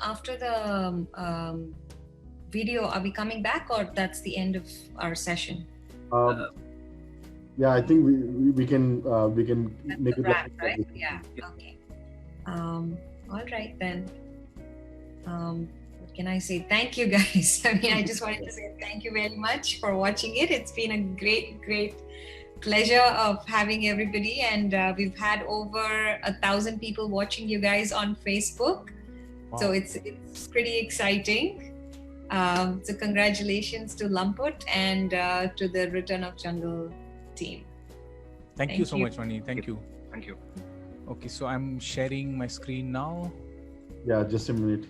video, are we coming back, or that's the end of our session? Yeah, I think we can make it wrap, right? Yeah. Okay. All right then. What can I say? Thank you, guys. I mean, I just wanted to say thank you very much for watching it. It's been a great pleasure of having everybody, and we've had over 1,000 people watching you guys on Facebook. Wow. So it's pretty exciting. So congratulations to Lamput and to the Return of Jungle team. Thank you so much, Mani. Thank you. Thank you. Okay, so I'm sharing my screen now. Yeah, just a minute.